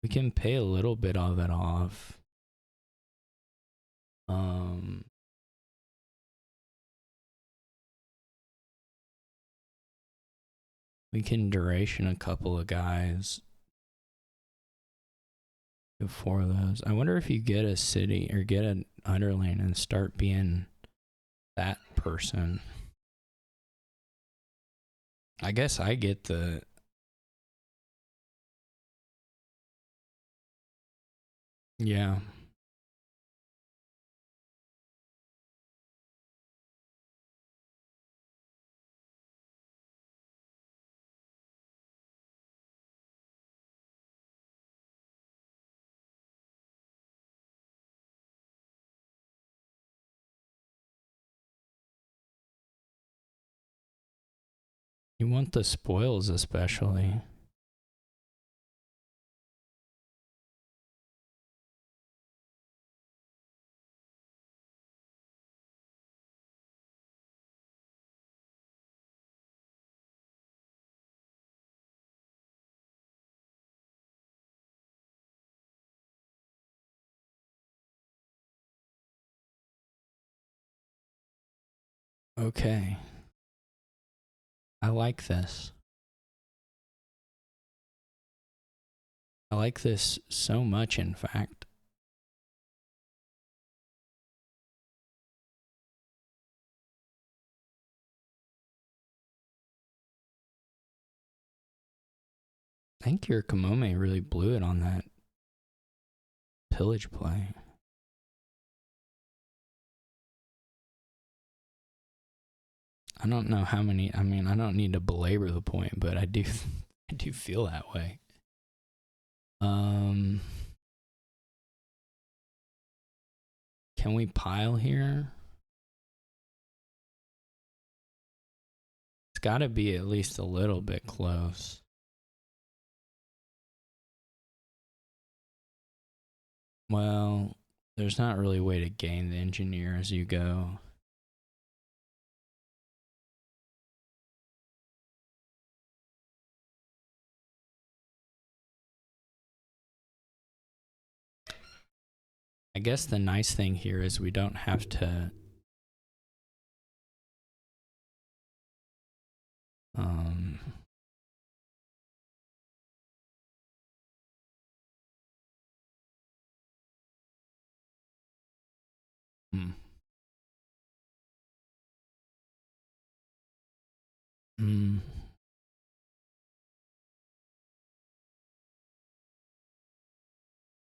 we can pay a little bit of it off. We can duration a couple of guys. Do 4 of those. I wonder if you get a city or get an underling and start being that person. I guess I get the... Yeah. You want the spoils especially. Okay. I like this. I like this so much, in fact. I think yurikamome really blew it on that pillage play. I don't know how many, I mean, I don't need to belabor the point, but I do I do feel that way. Can we pile here? It's got to be at least a little bit close. Well, there's not really a way to gain the engineer as you go. I guess the nice thing here is we don't have to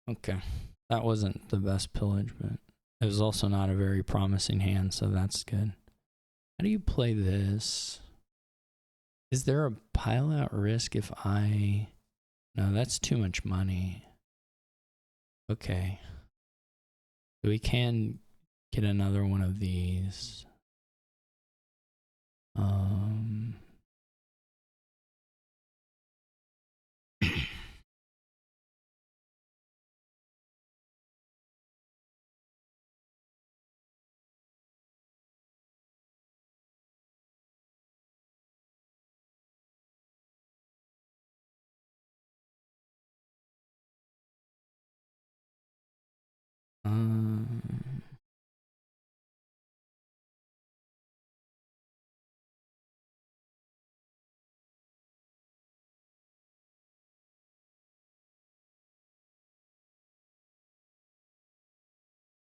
Okay. That wasn't the best pillage, but it was also not a very promising hand, so that's good. How do you play this? Is there a pile out risk if I... No, that's too much money. Okay. We can get another one of these.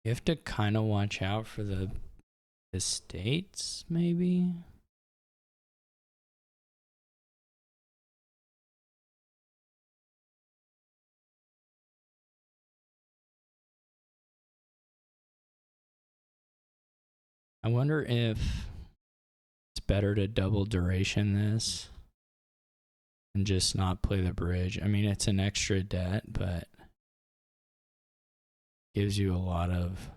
You have to kind of watch out for the estates, maybe? I wonder if it's better to double duration this and just not play the bridge. I mean, it's an extra debt, but gives you a lot of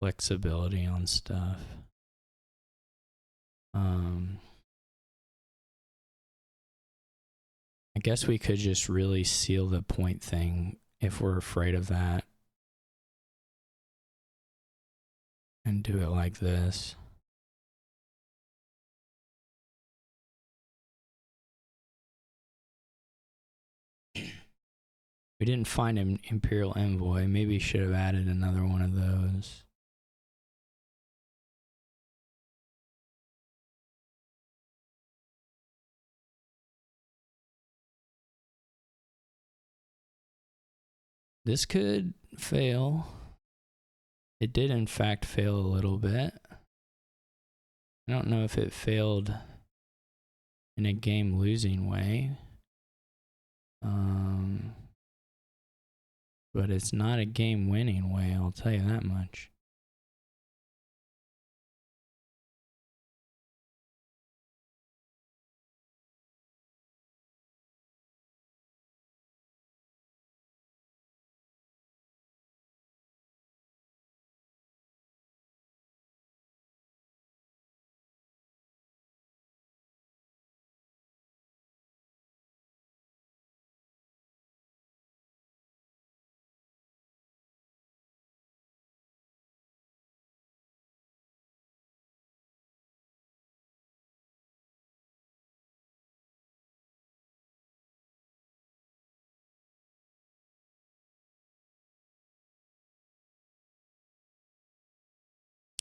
flexibility on stuff. I guess we could just really seal the point thing if we're afraid of that and do it like this. We didn't find an Imperial Envoy. Maybe should have added another one of those. This could fail. It did in fact fail a little bit. I don't know if it failed in a game losing way. But it's not a game winning way, I'll tell you that much.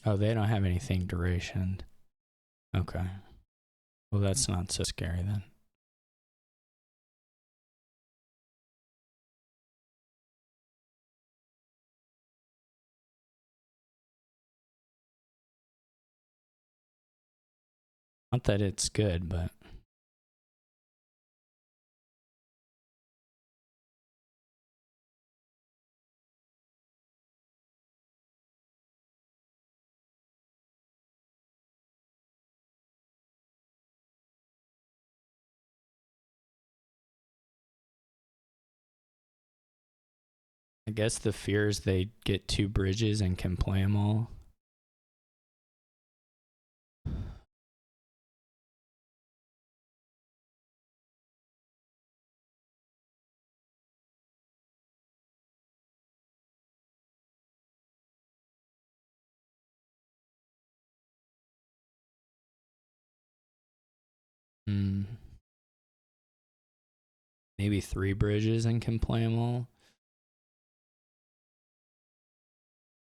Oh, they don't have anything durationed. Okay. Well, that's not so scary then. Not that it's good, but... I guess the fear is they get 2 bridges and can play them all. Maybe 3 bridges and can play them all.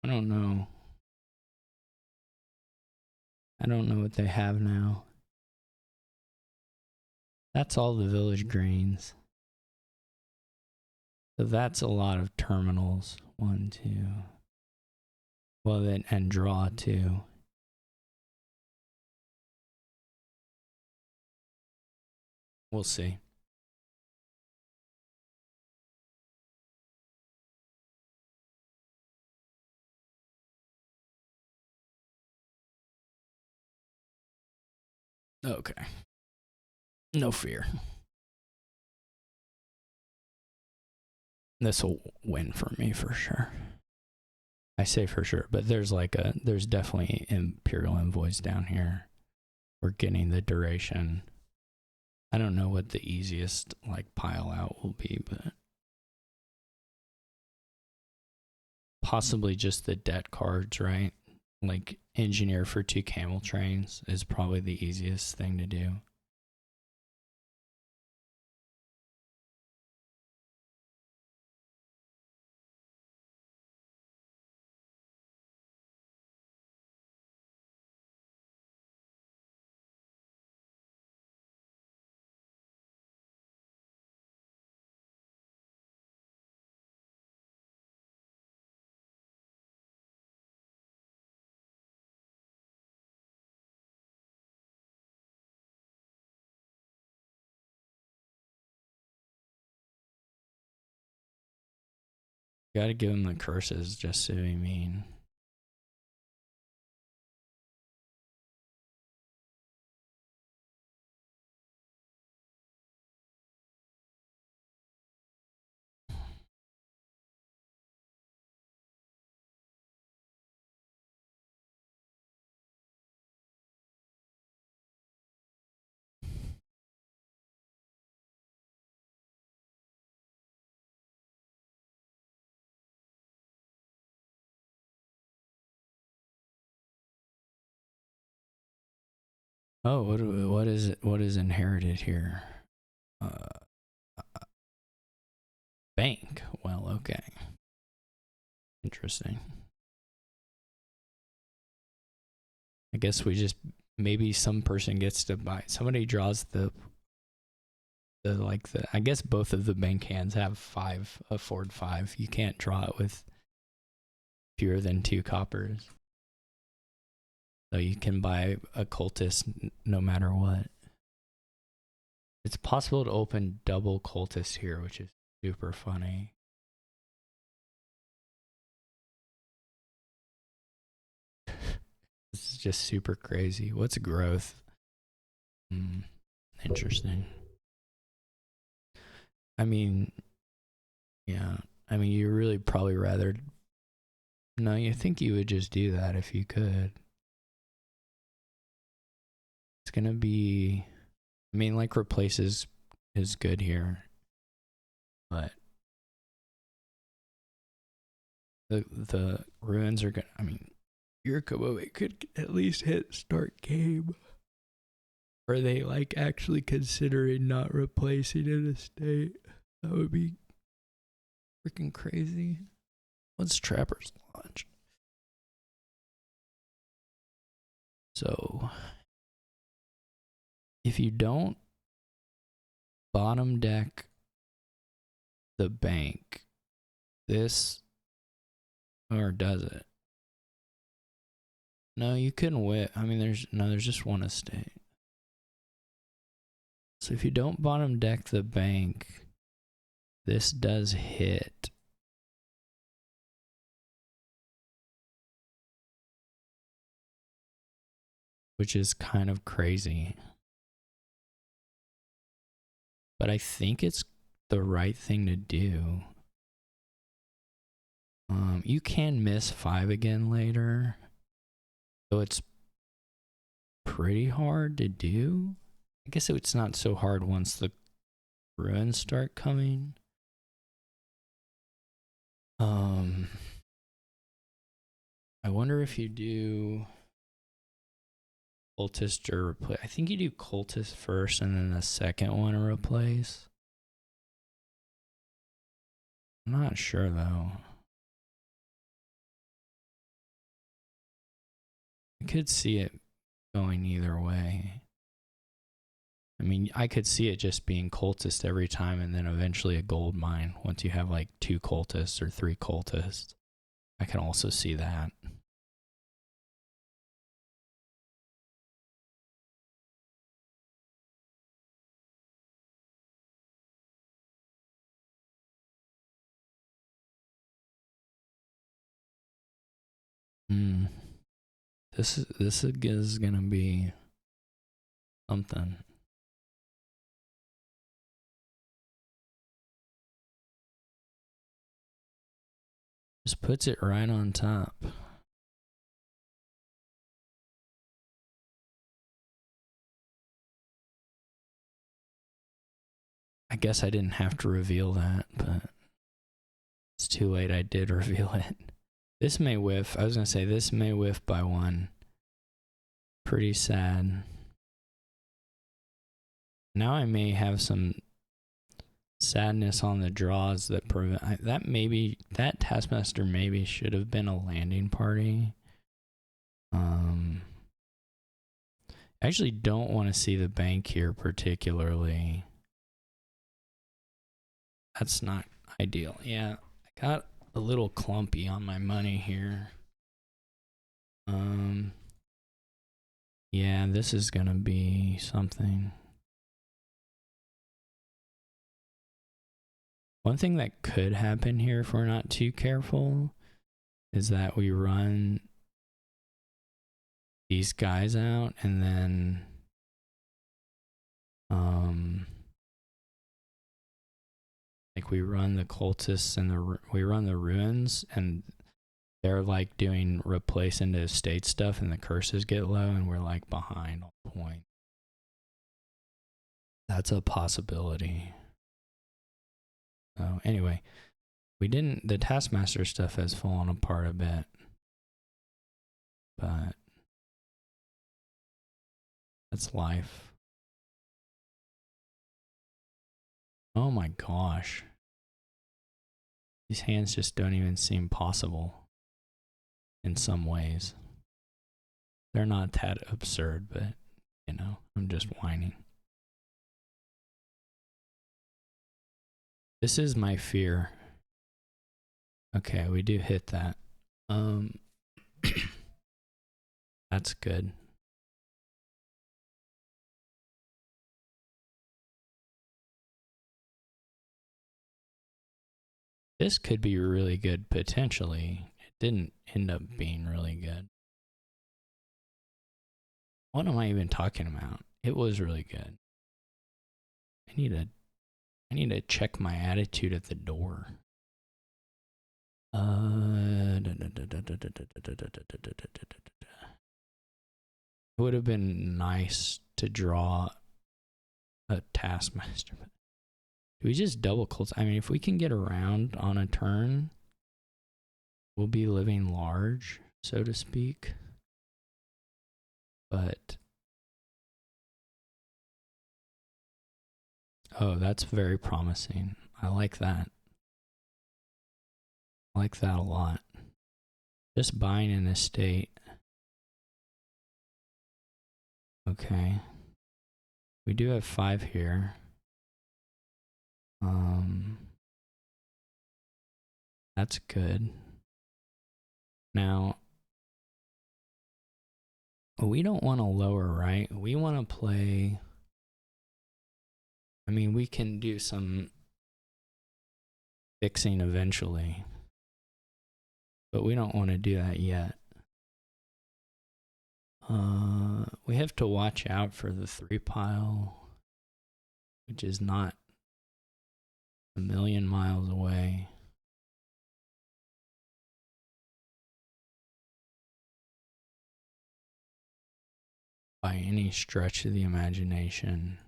I don't know. I don't know what they have now. That's all the village greens. So that's a lot of terminals. 1, 2. Well, then, and draw 2. We'll see. Okay. No fear. This will win for me for sure. I say for sure, but there's definitely Imperial Envoys down here. We're getting the duration. I don't know what the easiest like pile out will be, but possibly just the debt cards, right? Like engineer for 2 camel trains is probably the easiest thing to do. You gotta give him the curses just to be mean. Oh, what is it? What is inherited here? Uh, bank. Well, okay. Interesting. I guess we just maybe some person gets to buy. Somebody draws the I guess both of the bank hands have 5, afford 5. You can't draw it with fewer than 2 coppers. So you can buy a cultist no matter what. It's possible to open double cultist here, which is super funny. This is just super crazy. What's growth? Interesting. I mean, yeah. I mean, you really probably rather. No, you think you would just do that if you could. It's gonna be. I mean, like replaces is good here, but the ruins are gonna. I mean, yurikamome could at least hit start game. Are they like actually considering not replacing an estate? That would be freaking crazy. What's Trapper's Lodge? So, if you don't bottom deck the bank, this, or does it? No, you couldn't win. I mean, there's just one estate. So if you don't bottom deck the bank, this does hit. Which is kind of crazy. But I think it's the right thing to do. You can miss 5 again later. So it's pretty hard to do. I guess it's not so hard once the ruins start coming. I wonder if you do cultist or replace. I think you do cultist first and then the second one to replace. I'm not sure though. I could see it going either way. I mean, I could see it just being cultist every time and then eventually a gold mine once you have like 2 cultists or 3 cultists. I can also see that. This is gonna be something. Just puts it right on top. I guess I didn't have to reveal that, but it's too late. I did reveal it. This may whiff. I was going to say this may whiff by one. Pretty sad. Now I may have some sadness on the draws that prevent that Taskmaster maybe should have been a landing party. I actually don't want to see the bank here particularly. That's not ideal. Yeah, I got a little clumpy on my money here. Yeah, this is gonna be something. One thing that could happen here if we're not too careful is that we run these guys out and then like we run the cultists and we run the ruins and they're like doing replace into estate stuff and the curses get low and we're like behind on point. That's a possibility. So anyway, the Taskmaster stuff has fallen apart a bit, but that's life. Oh my gosh. These hands just don't even seem possible in some ways. They're not that absurd, but you know, I'm just whining. This is my fear. Okay, we do hit that. That's good. This could be really good potentially. It didn't end up being really good. What am I even talking about? It was really good. I need to check my attitude at the door. It would have been nice to draw a Taskmaster. Do we just double cult? I mean, if we can get around on a turn, we'll be living large, so to speak. But oh, that's very promising. I like that. I like that a lot. Just buying an estate. Okay. We do have 5 here. That's good. Now, we don't want to lower, right? We want to play. I mean, we can do some fixing eventually, but we don't want to do that yet. We have to watch out for the 3 pile, which is not a million miles away. By any stretch of the imagination.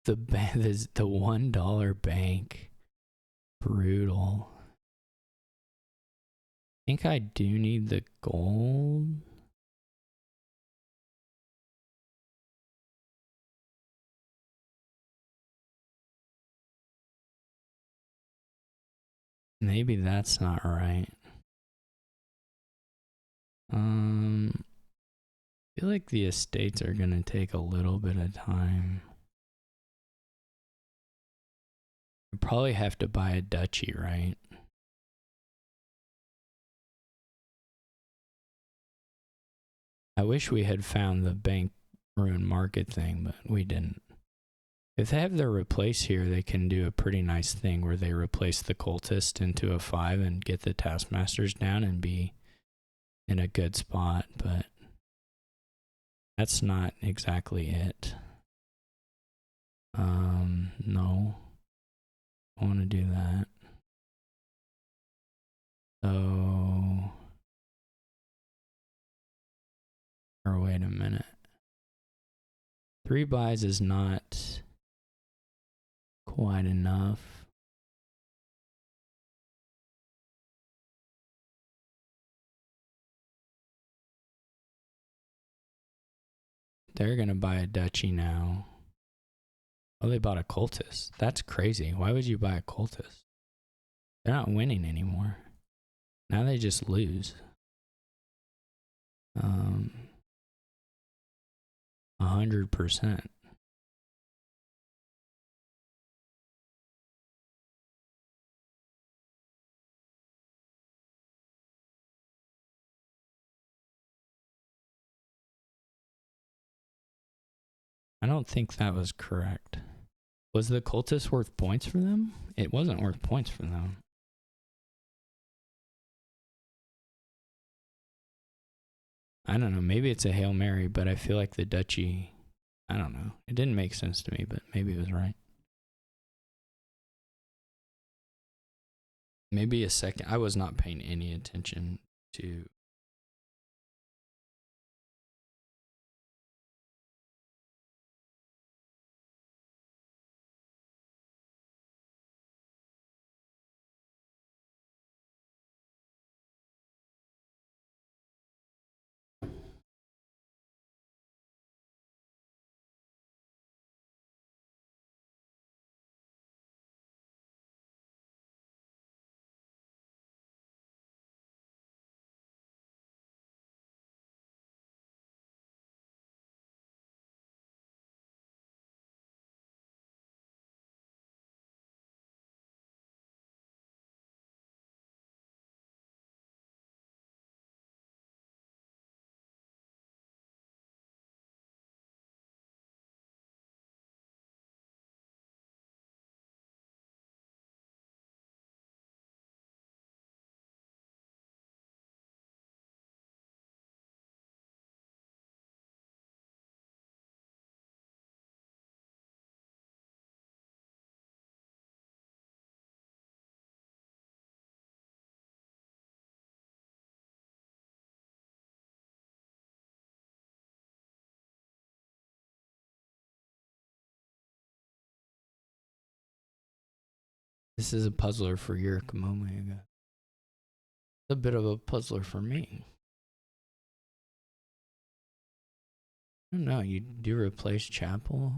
The $1 bank. Brutal. I think I do need the gold. Maybe that's not right. I feel like the estates are gonna take a little bit of time. I probably have to buy a duchy, right? I wish we had found the bank ruin market thing, but we didn't. If they have their replace here, they can do a pretty nice thing where they replace the cultist into a 5 and get the taskmasters down and be in a good spot, but that's not exactly it. No. I want to do that. So, or wait a minute. 3 buys is not quite enough. They're going to buy a duchy now. Oh, they bought a cultist. That's crazy. Why would you buy a cultist? They're not winning anymore. Now they just lose. 100%. I don't think that was correct. Was the cultist worth points for them? It wasn't worth points for them. I don't know. Maybe it's a Hail Mary, but I feel like the duchy, I don't know. It didn't make sense to me, but maybe it was right. Maybe a second. I was not paying any attention to. This is a puzzler for yurikamome. A bit of a puzzler for me. I don't know. You do replace chapel?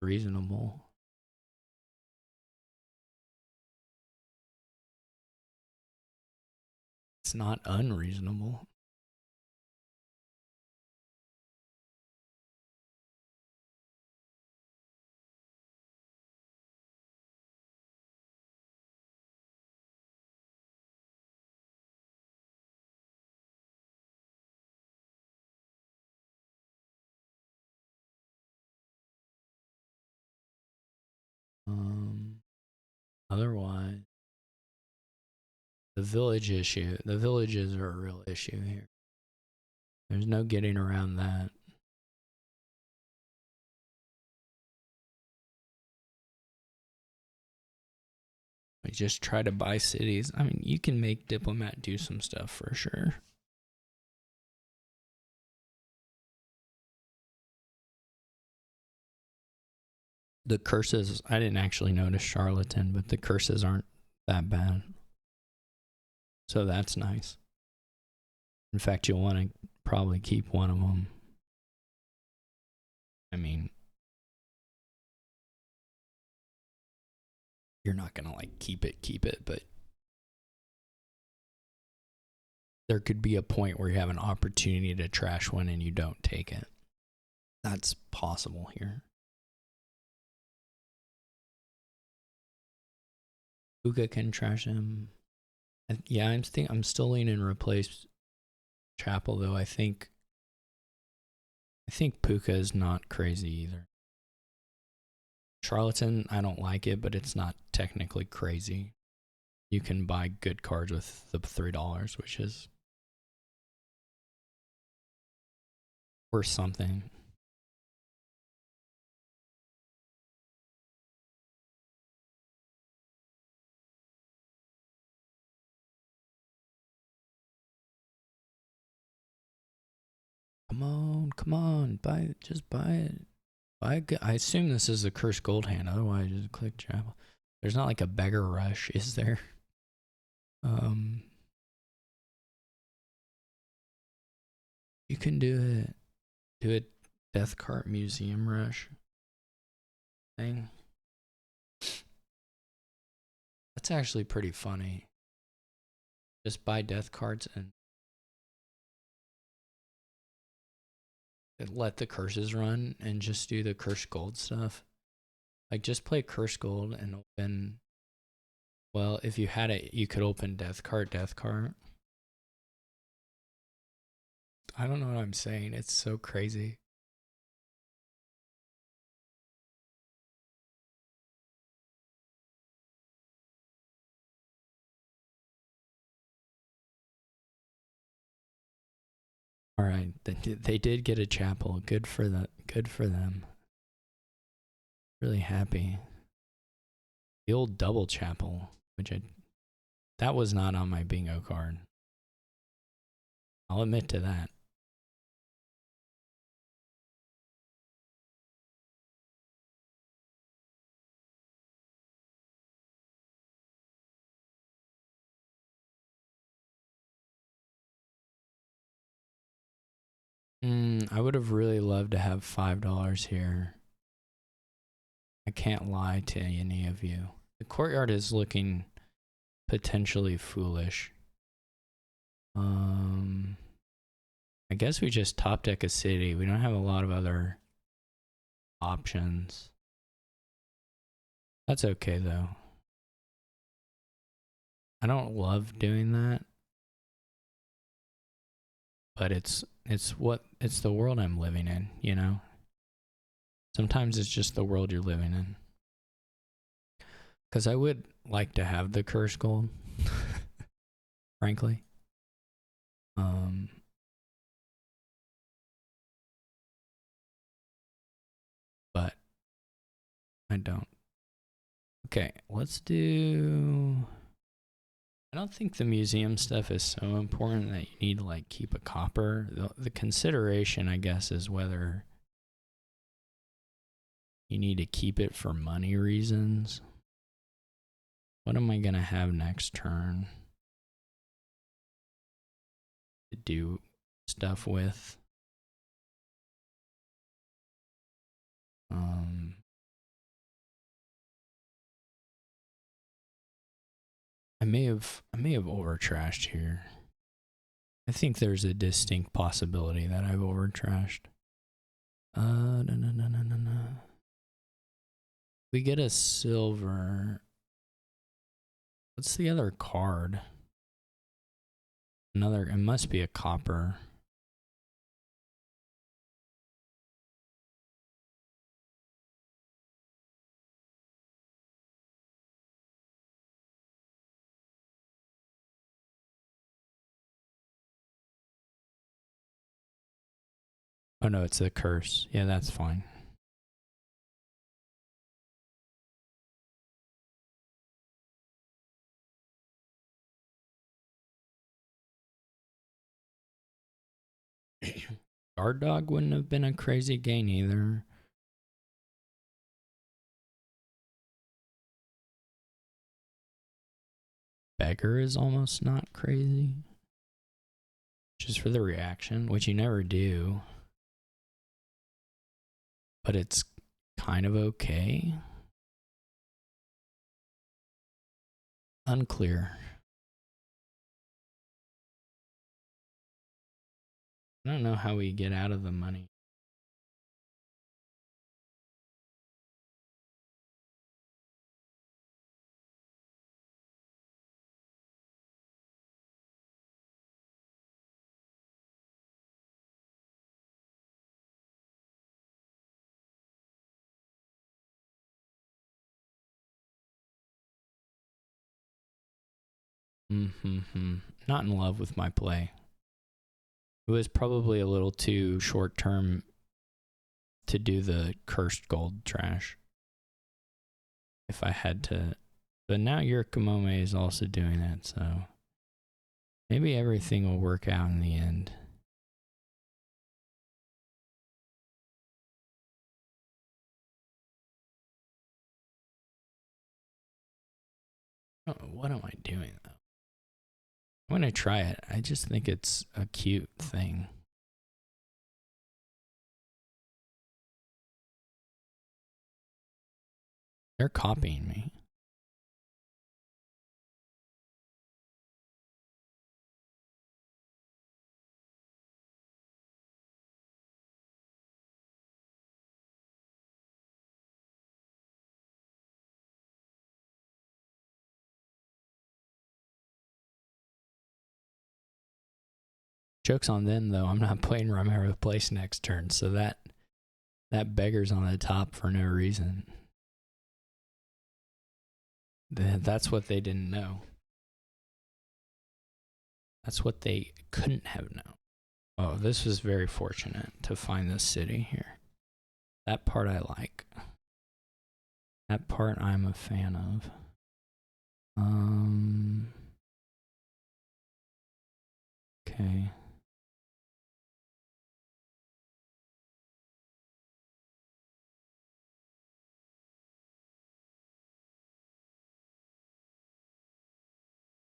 Reasonable. It's not unreasonable. Otherwise, the village issue. The villages are a real issue here. There's no getting around that. We just try to buy cities. I mean, you can make diplomat do some stuff for sure. The curses, I didn't actually notice charlatan, but the curses aren't that bad. So that's nice. In fact, you'll want to probably keep one of them. I mean, you're not going to like keep it, but there could be a point where you have an opportunity to trash one and you don't take it. That's possible here. Puka can trash him. Yeah, I'm still leaning replace Chapel though. I think Puka is not crazy either. Charlatan, I don't like it, but it's not technically crazy. You can buy good cards with the $3, which is worth something. Come on, buy it. Just buy it. I assume this is a cursed gold hand. Otherwise, just click chapel. There's not like a beggar rush, is there? You can do it. Do a death cart museum rush thing. That's actually pretty funny. Just buy death cards and let the curses run and just do the cursed gold stuff. Like just play cursed gold and open. Well, if you had it, you could open death cart. I don't know what I'm saying. It's so crazy. All right, they did get a chapel. Good for them. Really happy. The old double chapel, that was not on my bingo card. I'll admit to that. I would have really loved to have $5 here. I can't lie to any of you. The courtyard is looking potentially foolish. I guess we just top deck a city. We don't have a lot of other options. That's okay though. I don't love doing that, but it's the world I'm living in, you know? Sometimes it's just the world you're living in. Because I would like to have the curse gold, frankly. But I don't. Okay, let's do. I don't think the museum stuff is so important that you need to like keep a copper. The consideration, I guess, is whether you need to keep it for money reasons. What am I gonna have next turn to do stuff with? I may have over trashed here. I think there's a distinct possibility that I've over trashed. No. We get a silver. What's the other card? It must be a copper. Oh no, it's a curse. Yeah, that's fine. Guard dog wouldn't have been a crazy gain either. Beggar is almost not crazy. Just for the reaction, which you never do. But it's kind of okay. Unclear. I don't know how we get out of the money. Not in love with my play. It was probably a little too short term to do the cursed gold trash. If I had to. But now Yurikamome is also doing it, so maybe everything will work out in the end. Oh, what am I doing though? I'm gonna try it. I just think it's a cute thing. They're copying me. Joke's on them though. I'm not playing Remember the Place next turn, so that beggar's on the top for no reason. That's what they didn't know. That's what they couldn't have known. Oh, this was very fortunate to find this city here. That part I like. That part I'm a fan of. Okay.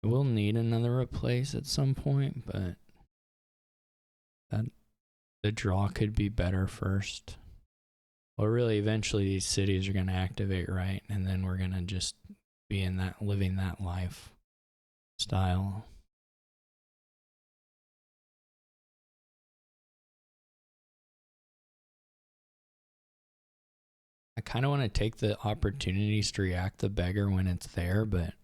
We'll need another replace at some point, but that the draw could be better first. Well, really, eventually these cities are going to activate, right? And then we're going to just be in that, living that life style. I kind of want to take the opportunities to react the beggar when it's there, but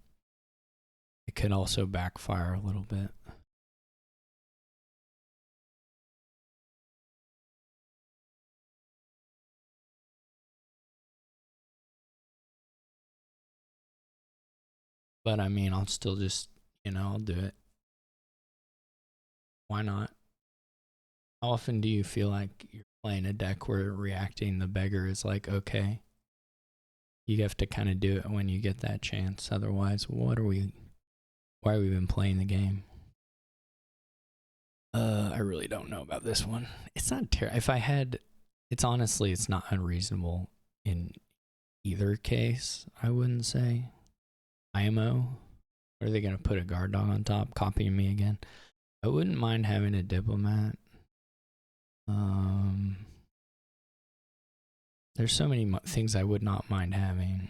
it could also backfire a little bit. But I mean, I'll still just, I'll do it. Why not? How often do you feel like you're playing a deck where reacting the beggar is like, okay? You have to kind of do it when you get that chance. Otherwise, why are we even playing the game? I really don't know about this one. It's not terrible. If I had, it's honestly, it's not unreasonable in either case, I wouldn't say. IMO? Are they going to put a guard dog on top, copying me again? I wouldn't mind having a diplomat. There's so many things I would not mind having.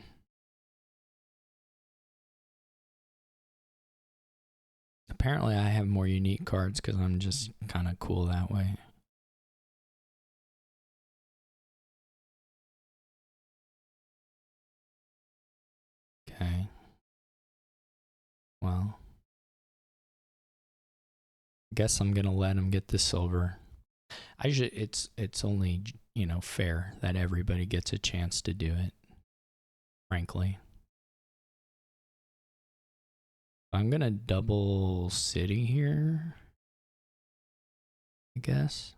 Apparently, I have more unique cards because I'm just kind of cool that way. Okay. Well, I guess I'm gonna let him get the silver. It's only fair that everybody gets a chance to do it. Frankly, I'm gonna double city here, I guess.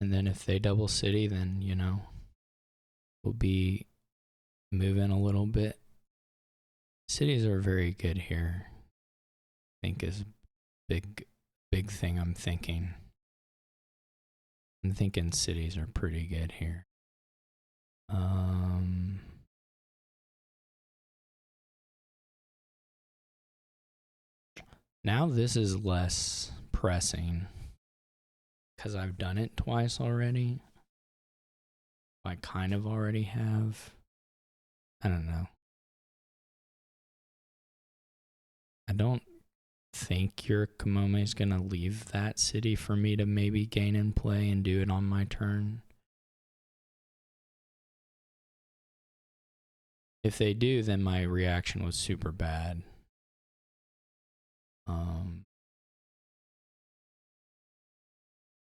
And then if they double city, then we'll be moving a little bit. Cities are very good here. I think is big thing I'm thinking. I'm thinking cities are pretty good here. Now this is less pressing because I've done it twice already. I kind of already have. I don't know. I don't think yurikamome is going to leave that city for me to maybe gain and play and do it on my turn. If they do, then my reaction was super bad.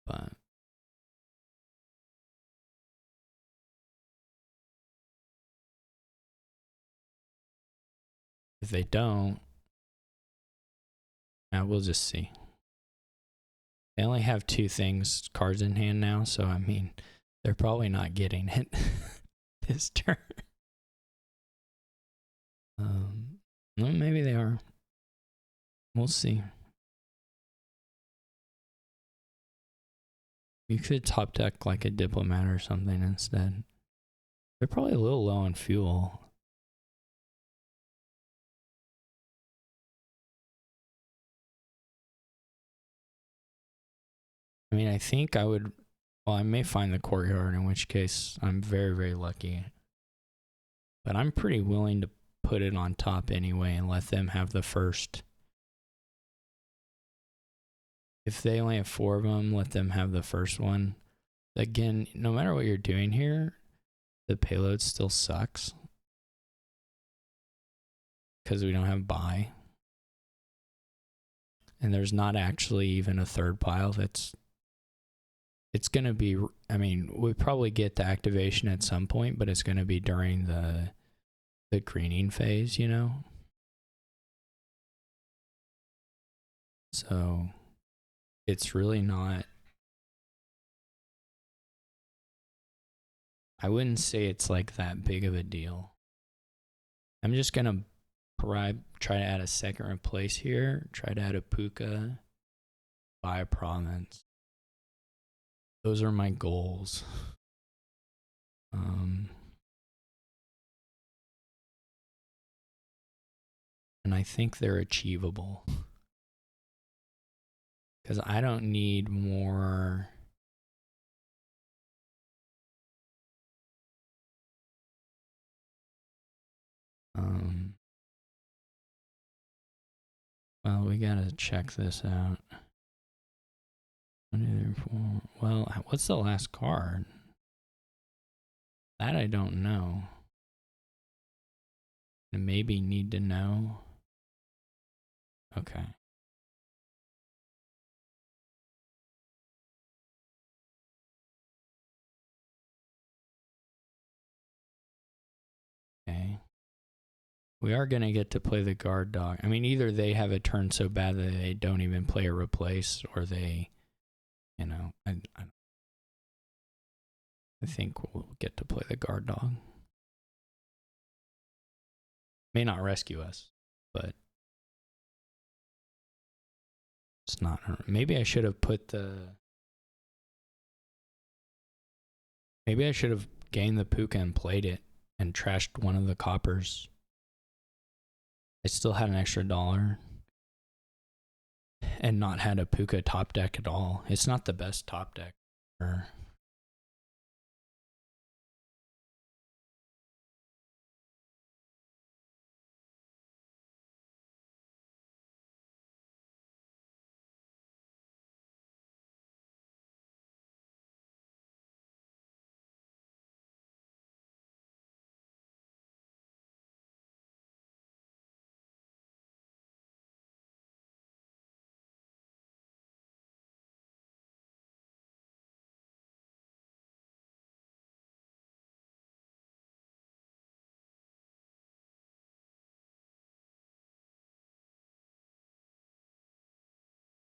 But If they don't, we'll just see. They only have 2 cards in hand now, so I mean, they're probably not getting it this turn. Well, maybe they are. We'll see. You could top deck like a diplomat or something instead. They're probably a little low on fuel. I mean, I think I would. Well, I may find the courtyard, in which case I'm very, very lucky. But I'm pretty willing to put it on top anyway and let them have the first. If they only have 4 of them, let them have the first one. Again, no matter what you're doing here, the payload still sucks. Because we don't have buy. And there's not actually even a third pile that's... It's going to be... I mean, we probably get the activation at some point, but it's going to be during the greening phase, you know? So... It's really not... I wouldn't say it's like that big of a deal. I'm just going to try to add a second replace here. Try to add a puka. Buy a province. Those are my goals. And I think they're achievable. Because I don't need more... Well, we gotta check this out. 1, 2, 3, 4. Well, what's the last card? That I don't know. I maybe need to know. Okay. Okay. We are going to get to play the guard dog. I mean, either they have a turn so bad that they don't even play a replace, or they, you know, I think we'll get to play the guard dog. May not rescue us, but it's not. Maybe I should have put the... Maybe I should have gained the puka and played it and trashed one of the coppers. I still had an extra $1 and not had a puka top deck at all. It's not the best top deck.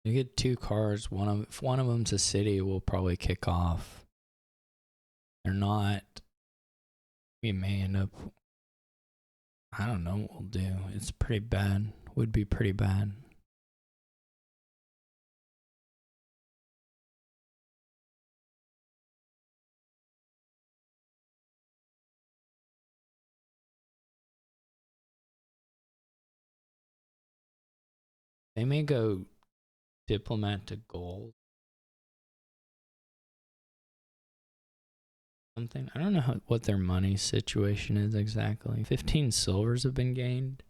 You get 2 cards. If one of them's a city, we'll probably kick off. They're not. We may end up... I don't know what we'll do. It's pretty bad. Would be pretty bad. They may go diplomat to gold. Something. I don't know what their money situation is exactly. 15 silvers have been gained.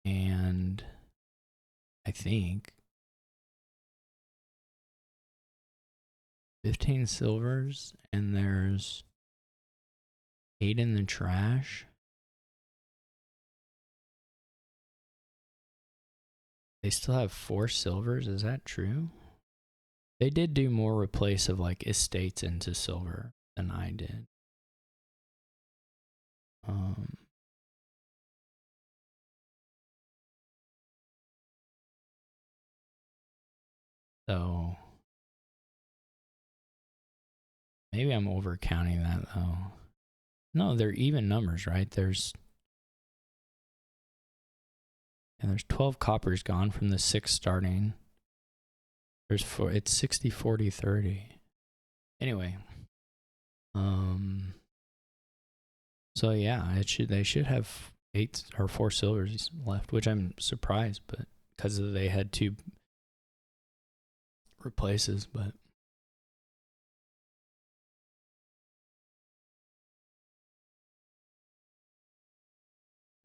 And I think 15 silvers, and there's 8 in the trash. They still have 4 silvers. Is that true? They did do more replace of like estates into silver than I did. So maybe I'm overcounting that though. No, they're even numbers, right? There's 12 coppers gone from the 6 starting. There's 4, it's 60, 40, 30. Anyway, so yeah, they should have 8 or 4 silvers left, which I'm surprised, but because they had 2 replaces, but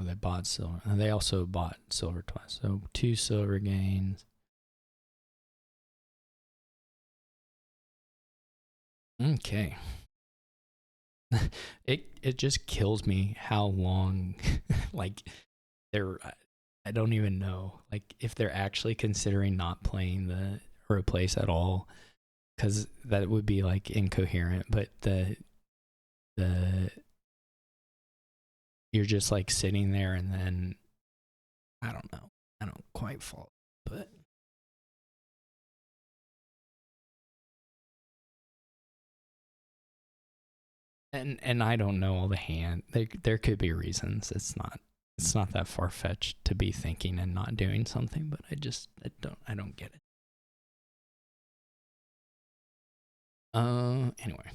they bought silver. And they also bought silver twice. So 2 silver gains. Okay. it just kills me how long like they're I don't even know like if they're actually considering not playing the replace at all, because that would be like incoherent, but the you're just like sitting there and then I don't know. I don't quite follow, but and I don't know all the hand. There could be reasons. It's not that far fetched to be thinking and not doing something, but I don't get it. Anyway.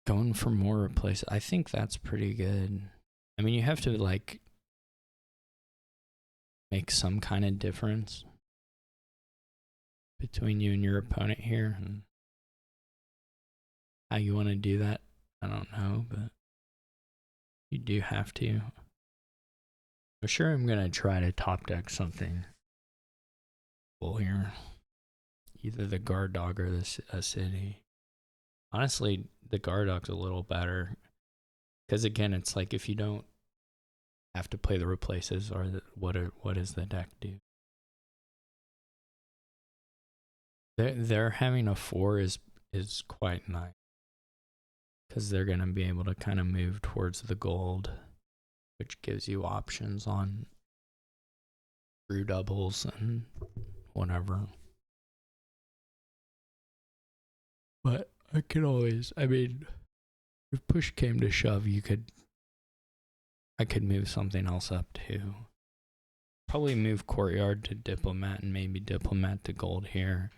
Going for more replaces. I think that's pretty good. I mean, you have to like make some kind of difference between you and your opponent here, and how you want to do that, I don't know, but you do have to. For sure, I'm gonna try to top deck something cool here, either the guard dog or the city. Honestly, the guard dog's a little better because again, it's like if you don't have to play the replaces, or what does the deck do? They're having a 4 is quite nice because they're gonna be able to kind of move towards the gold, which gives you options on brew doubles and whatever. But I could always, I mean, if push came to shove, I could move something else up too. Probably move courtyard to diplomat and maybe diplomat to gold here.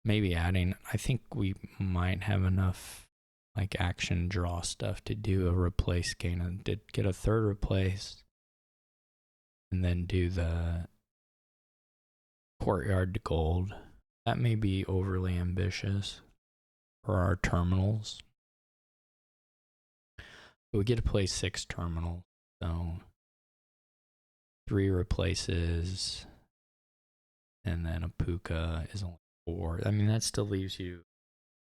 Maybe adding, I think we might have enough like action draw stuff to do a replace gain and did get a 3rd replace and then do the courtyard to gold. That may be overly ambitious for our terminals. But we get to play 6 terminals, so 3 replaces, and then a puka is only 4. I mean, that still leaves you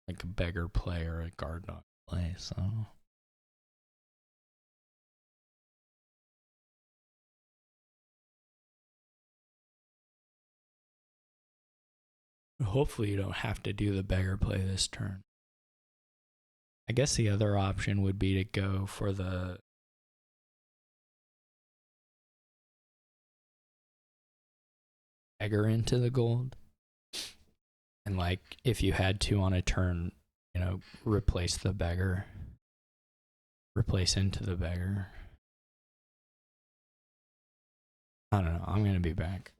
like a beggar play or a guard dog play, so. Hopefully you don't have to do the beggar play this turn. I guess the other option would be to go for the beggar into the gold. And like if you had to on a turn, replace the beggar. Replace into the beggar. I don't know. I'm going to be back.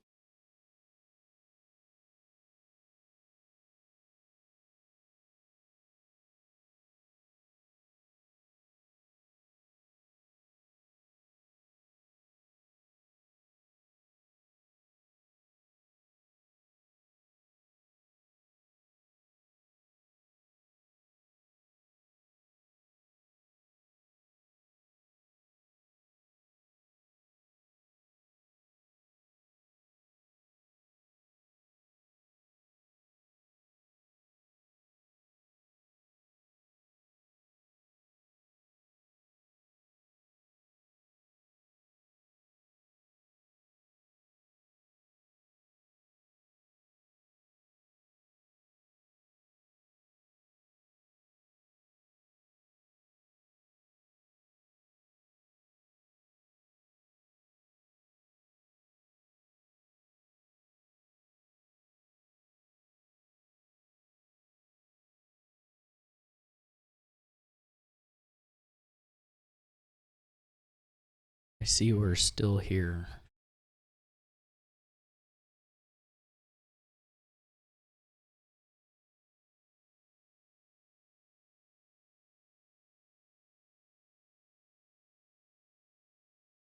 I see we're still here.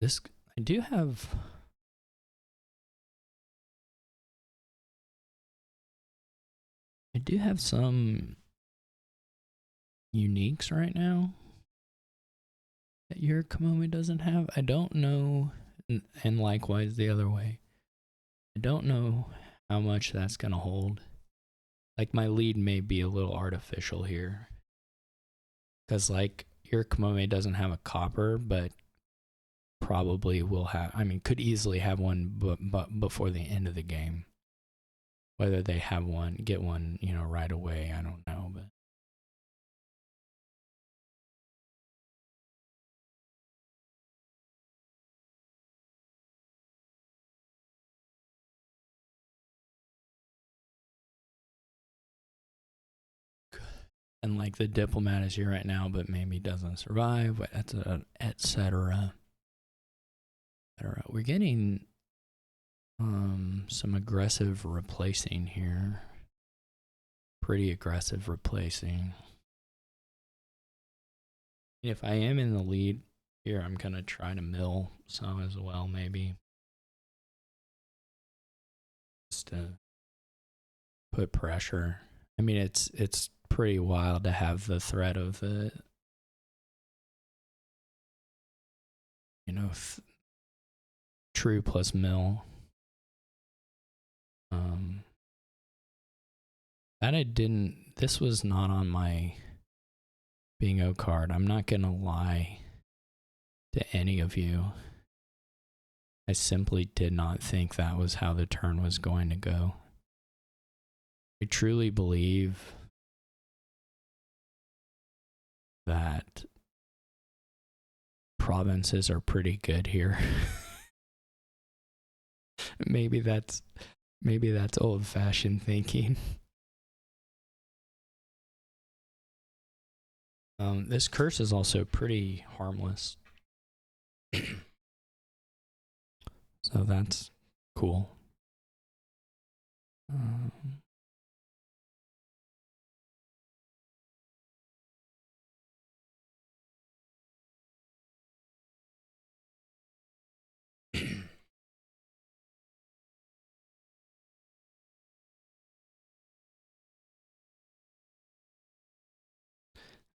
This, I do have some uniques right now that yurikamome doesn't have. I don't know, and likewise the other way. I don't know how much that's gonna hold. Like, my lead may be a little artificial here, because like yurikamome doesn't have a copper, but probably will have. I mean, could easily have one, but before the end of the game. Whether they have one, get one, you know, right away, I don't know, but. And like the diplomat is here right now, but maybe doesn't survive, etc. We're getting some aggressive replacing here. Pretty aggressive replacing. If I am in the lead here, I'm gonna try to mill some as well, maybe. Just to put pressure. I mean, it's pretty wild to have the threat of the, you know, true plus mill. That I didn't, this was not on my bingo card. I'm not gonna lie to any of you. I simply did not think that was how the turn was going to go. I truly believe that provinces are pretty good here. maybe that's old-fashioned thinking. This curse is also pretty harmless. So that's cool.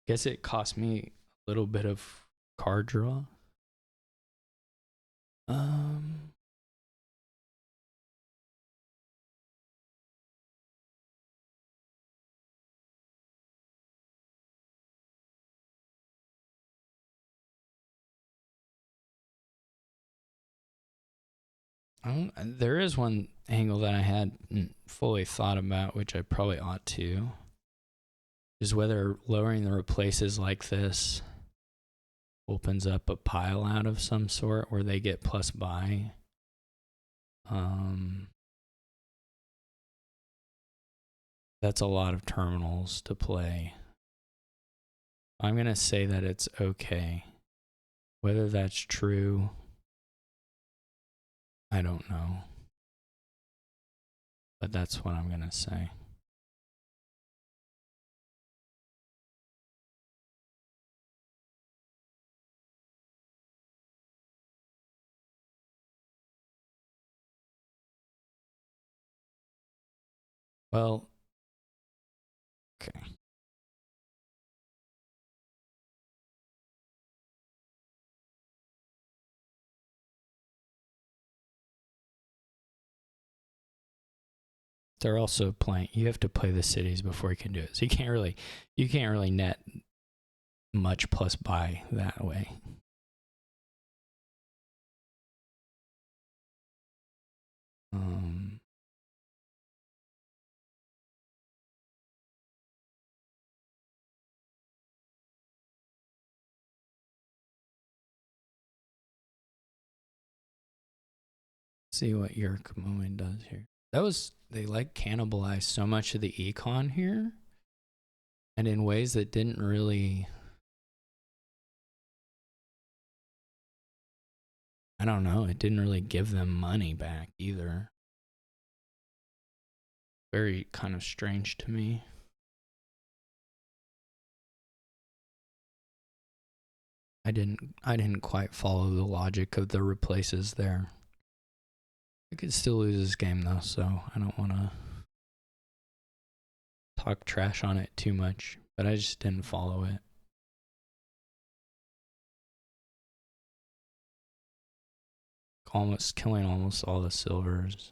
Guess it cost me a little bit of card draw. There is one angle that I hadn't fully thought about, which I probably ought to, is whether lowering the replaces like this opens up a pile out of some sort where they get plus buy. That's a lot of terminals to play. I'm going to say that it's okay. Whether that's true, I don't know. But that's what I'm going to say. Well, okay. They're also playing. You have to play the cities before you can do it. So you can't really net much plus buy that way. See what yurikamome does here. They like cannibalized so much of the econ here, and in ways that didn't really I don't know. It didn't really give them money back either. Very kind of strange to me. I didn't quite follow the logic of the replaces there. I could still lose this game though, so I don't want to talk trash on it too much, but I just didn't follow it. Almost killing almost all the silvers.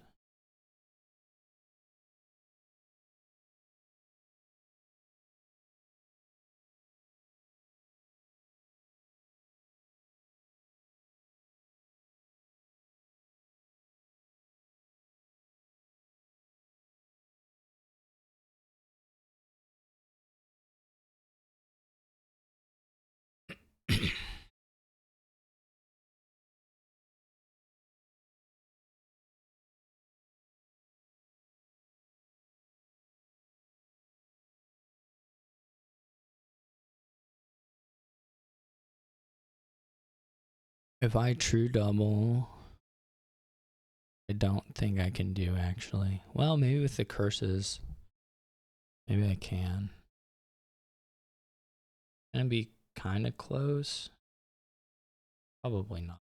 If I true double, I don't think I can do actually. Well, maybe with the curses, maybe I can. Gonna be kind of close. Probably not.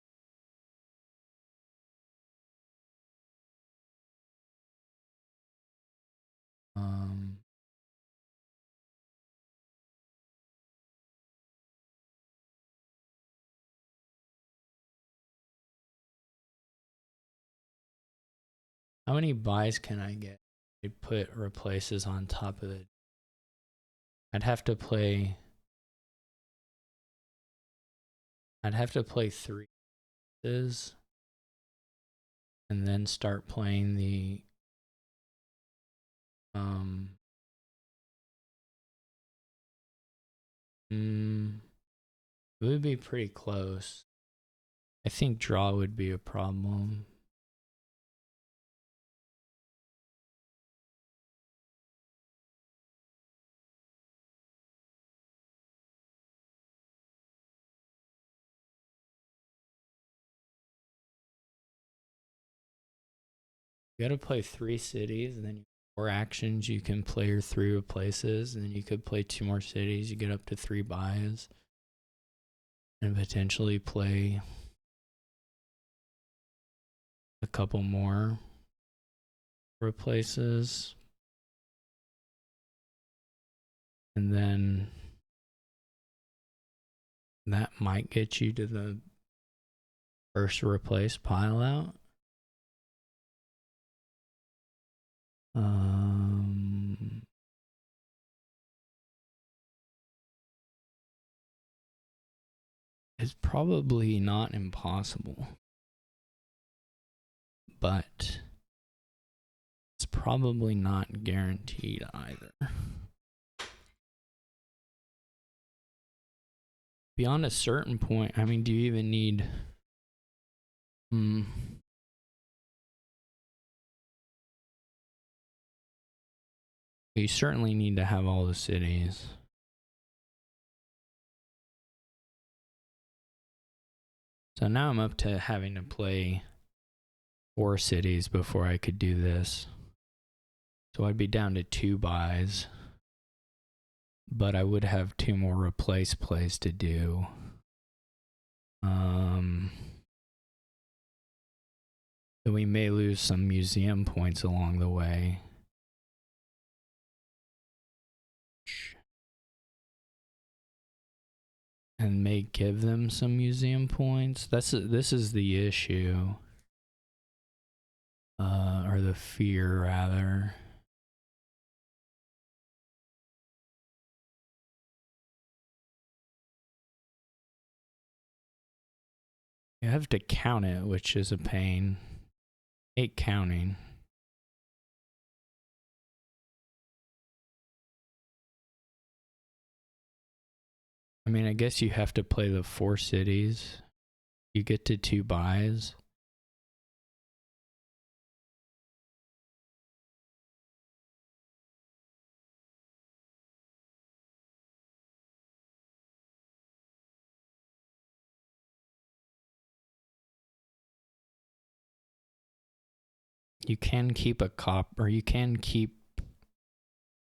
How many buys can I get? I put replaces on top of it. I'd have to play 3 and then start playing the it would be pretty close. I think draw would be a problem. You gotta play 3 cities, and then you 4 actions. You can play your 3 replaces, and then you could play 2 more cities. You get up to 3 buys, and potentially play a couple more replaces, and then that might get you to the first replace pile out. It's probably not impossible, but it's probably not guaranteed either. Beyond a certain point, I mean, do you even need you certainly need to have all the cities. So now I'm up to having to play 4 cities before I could do this. So I'd be down to 2 buys, but I would have 2 more replace plays to do. So we may lose some museum points along the way. And may give them some museum points. This is the issue. Or the fear, rather. You have to count it, which is a pain. 8 counting. I mean, I guess you have to play the 4 cities. You get to 2 buys. You can keep a copper. You can keep.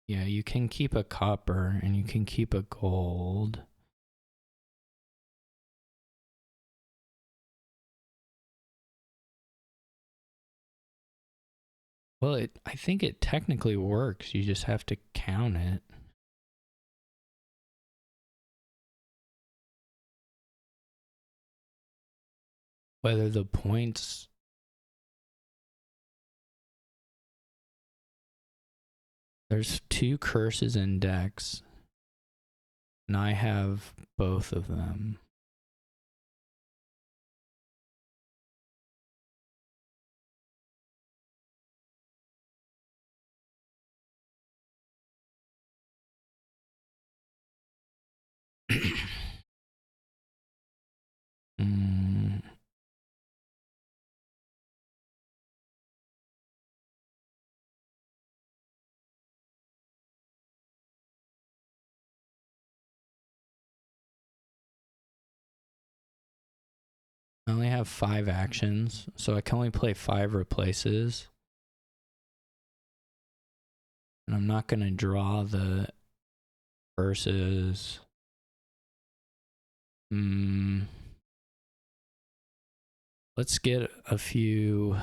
Yeah, you can keep a copper and you can keep a gold. Well, I think it technically works. You just have to count it. Whether the points. There's 2 curses in decks, and I have both of them. I only have 5 actions, so I can only play 5 replaces. And I'm not going to draw the versus. Let's get a few.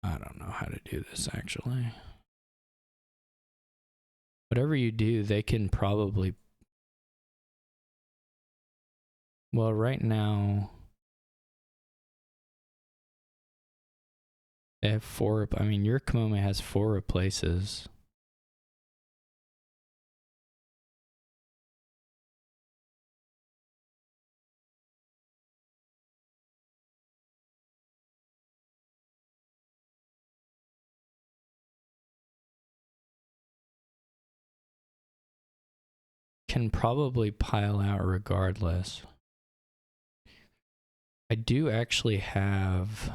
I don't know how to do this actually. Whatever you do, they can probably. Well, right now they have 4. I mean, yurikamome has 4 replaces. Can probably pile out regardless. I do actually have.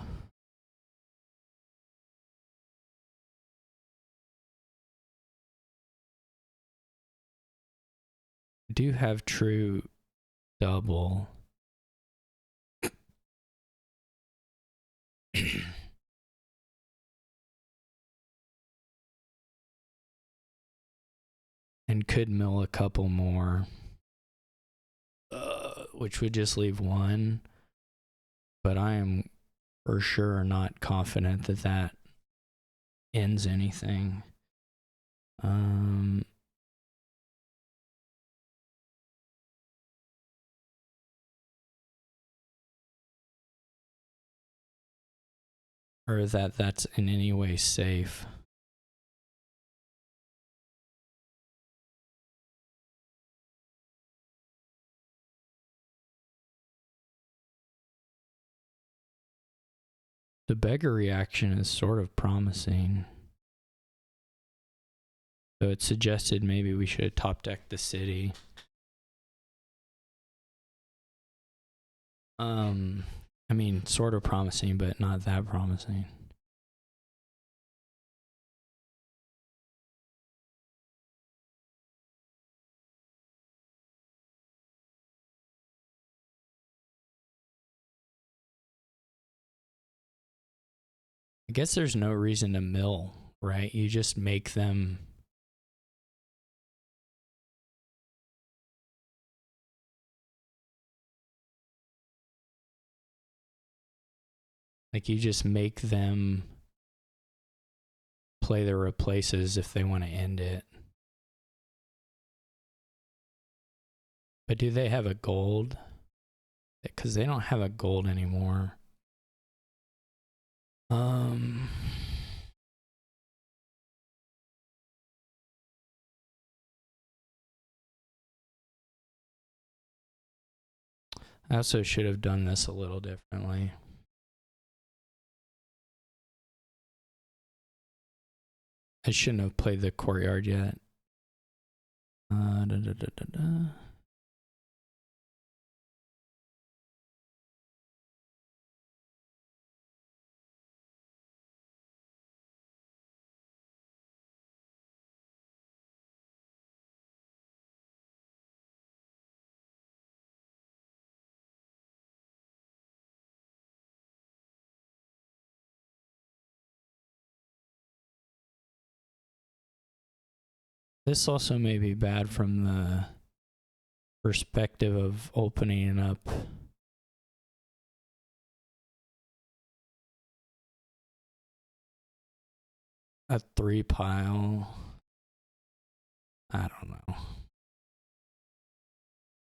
I do have true double. And could mill a couple more. Which would just leave 1. But I am for sure not confident that that ends anything. Or that that's in any way safe. The beggar reaction is sort of promising. So it suggested maybe we should have top decked the city. I mean, sort of promising, but not that promising. I guess there's no reason to mill, right? You just make them. Like, you just make them play their replaces if they want to end it. But do they have a gold? Because they don't have a gold anymore. I also should have done this a little differently. I shouldn't have played the courtyard yet. This also may be bad from the perspective of opening up a 3 pile. I don't know.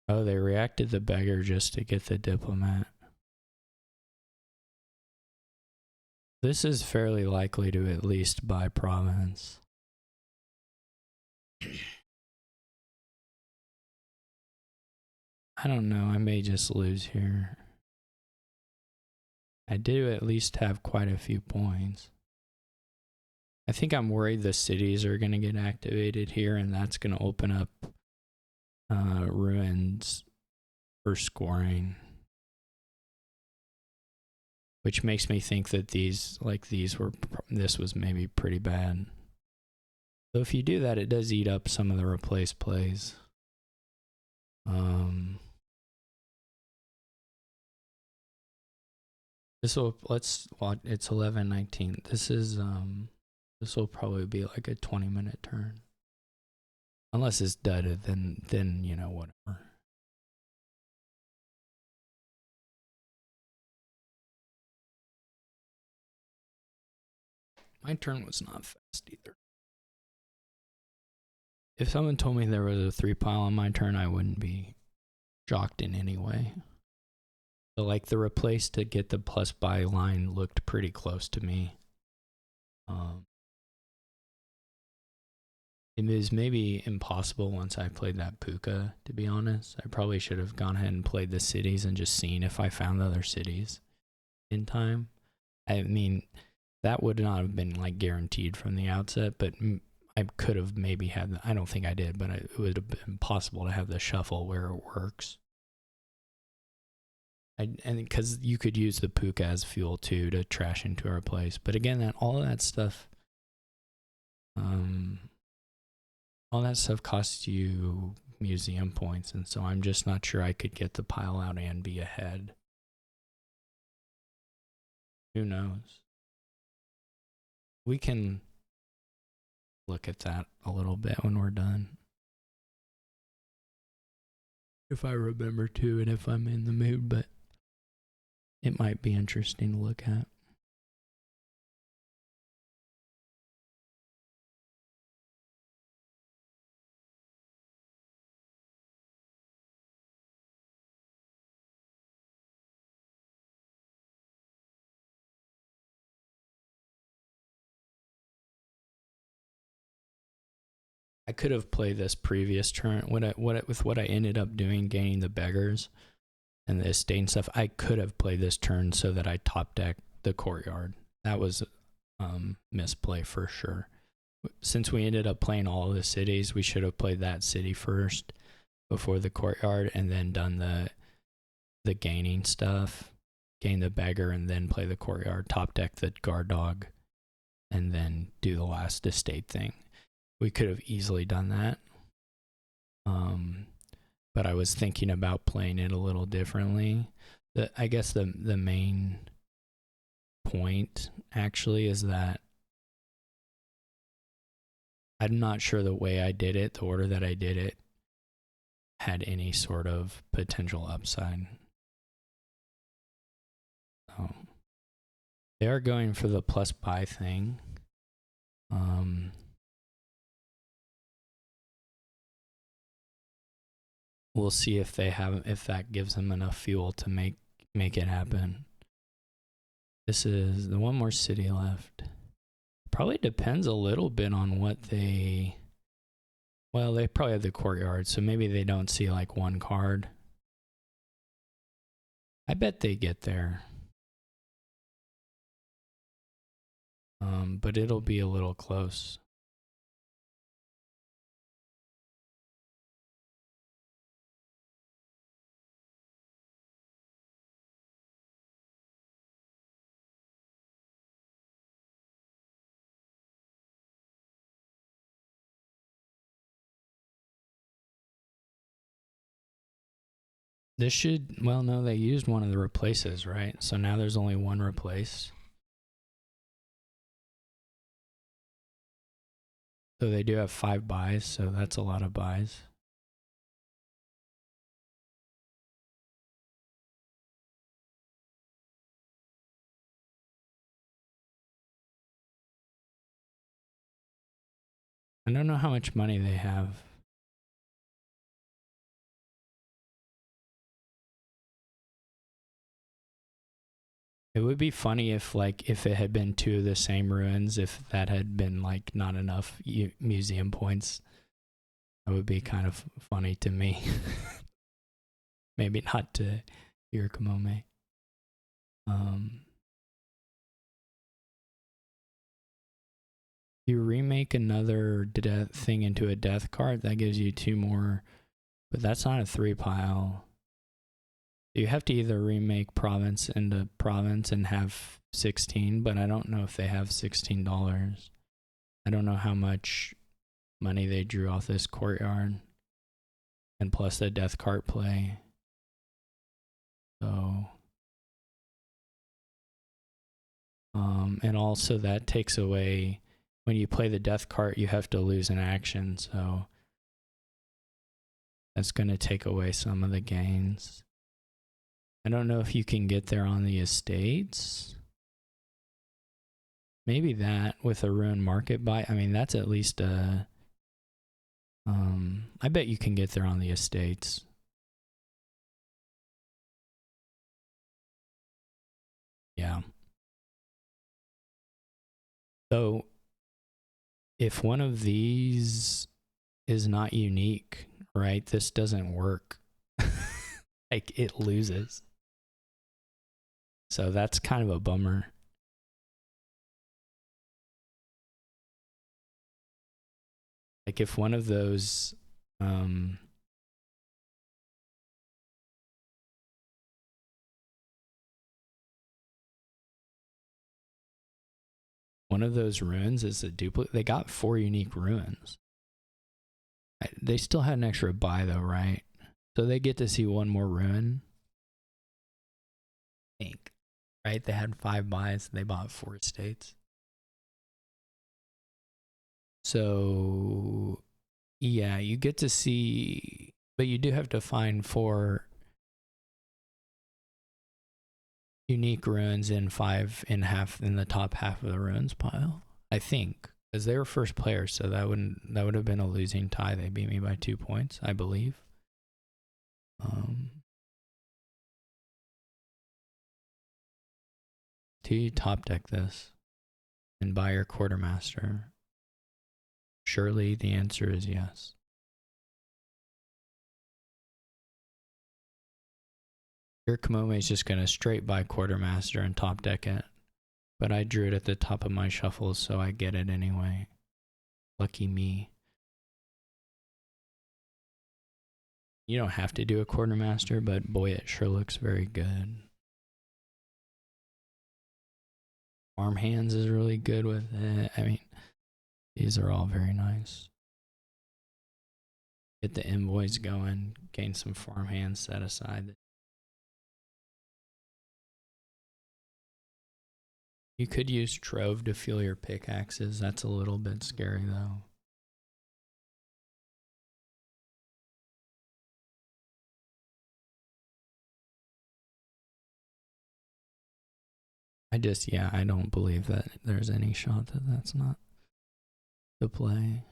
Oh, they reacted the beggar just to get the diplomat. This is fairly likely to at least buy province. I don't know, I may just lose here. I do at least have quite a few points. I think I'm worried the cities are going to get activated here, and that's going to open up ruins for scoring. Which makes me think that this was maybe pretty bad. So if you do that, it does eat up some of the replaced plays. This will, let's watch, it's 11:19. This will probably be like a 20-minute turn. Unless it's dudded, then you know, whatever. My turn was not fast either. If someone told me there was a 3 pile on my turn, I wouldn't be shocked in any way. So like the replace to get the plus buy line looked pretty close to me. It was maybe impossible once I played that puka, to be honest. I probably should have gone ahead and played the cities and just seen if I found other cities in time. I mean, that would not have been like guaranteed from the outset, but I could have maybe had, I don't think I did, but it would have been possible to have the shuffle where it works. And because you could use the puka as fuel too to trash into our place. But again, all of that stuff costs you museum points, and so I'm just not sure I could get the pile out and be ahead. Who knows? We can look at that a little bit when we're done. If I remember to, and if I'm in the mood, but it might be interesting to look at. I could have played this previous turn. With what I ended up doing, gaining the beggars and the estate and stuff, I could have played this turn so that I top deck the courtyard. That was misplay for sure. Since we ended up playing all of the cities, we should have played that city first before the courtyard, and then done the gaining stuff, gain the beggar, and then play the courtyard, top deck the guard dog, and then do the last estate thing. We could have easily done that. But I was thinking about playing it a little differently. I guess the main point actually is that I'm not sure the way I did it, the order that I did it, had any sort of potential upside. They are going for the plus buy thing. We'll see if that gives them enough fuel to make it happen. This is the one more city left. Probably depends a little bit on what they probably have the courtyard, so maybe they don't see like one card. I bet they get there. But it'll be a little close. This should, well, no, they used one of the replaces, right? So now there's only one replace. So they do have 5 buys, so that's a lot of buys. I don't know how much money they have. It would be funny if if it had been 2 of the same ruins, if that had been like not enough museum points. That would be kind of funny to me. Maybe not to yurikamome. You remake another thing into a death card, that gives you 2 more, but that's not a 3 pile. You have to either remake province into province and have 16, but I don't know if they have $16. I don't know how much money they drew off this courtyard, and plus the death cart play. So, and also that takes away, when you play the death cart, you have to lose an action, so that's going to take away some of the gains. I don't know if you can get there on the estates. Maybe that with a ruin market buy. I mean, that's at least a... I bet you can get there on the estates. Yeah. So, if one of these is not unique, right, this doesn't work. Like, it loses. So that's kind of a bummer. Like, if one of those... one of those ruins is a duplicate. They got 4 unique ruins. They still had an extra buy though, right? So they get to see 1 more ruin. I think. Right? They had 5 buys. They bought 4 estates. So, yeah, you get to see... But you do have to find 4 unique ruins in 5 in the top half of the ruins pile, I think, because they were first players, so that would have been a losing tie. They beat me by 2 points, I believe. Do you top deck this and buy your quartermaster? Surely the answer is yes. Yurikamome is just gonna straight buy quartermaster and top deck it, but I drew it at the top of my shuffle, so I get it anyway. Lucky me. You don't have to do a quartermaster, but boy, it sure looks very good. Farm hands is really good with it. I mean, these are all very nice. Get the invoice going, gain some farm hands set aside. You could use Trove to fuel your pickaxes. That's a little bit scary though. I don't believe that there's any shot that that's not the play.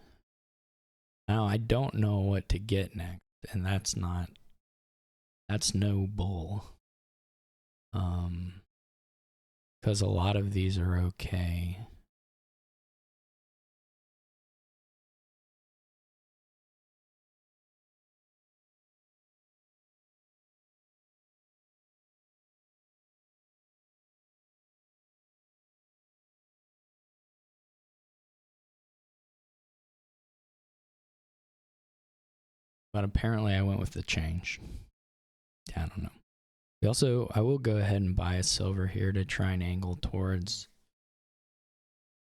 Now, I don't know what to get next, and that's no bull. Because a lot of these are okay. But apparently I went with the change. I don't know. I will go ahead and buy a silver here to try and angle towards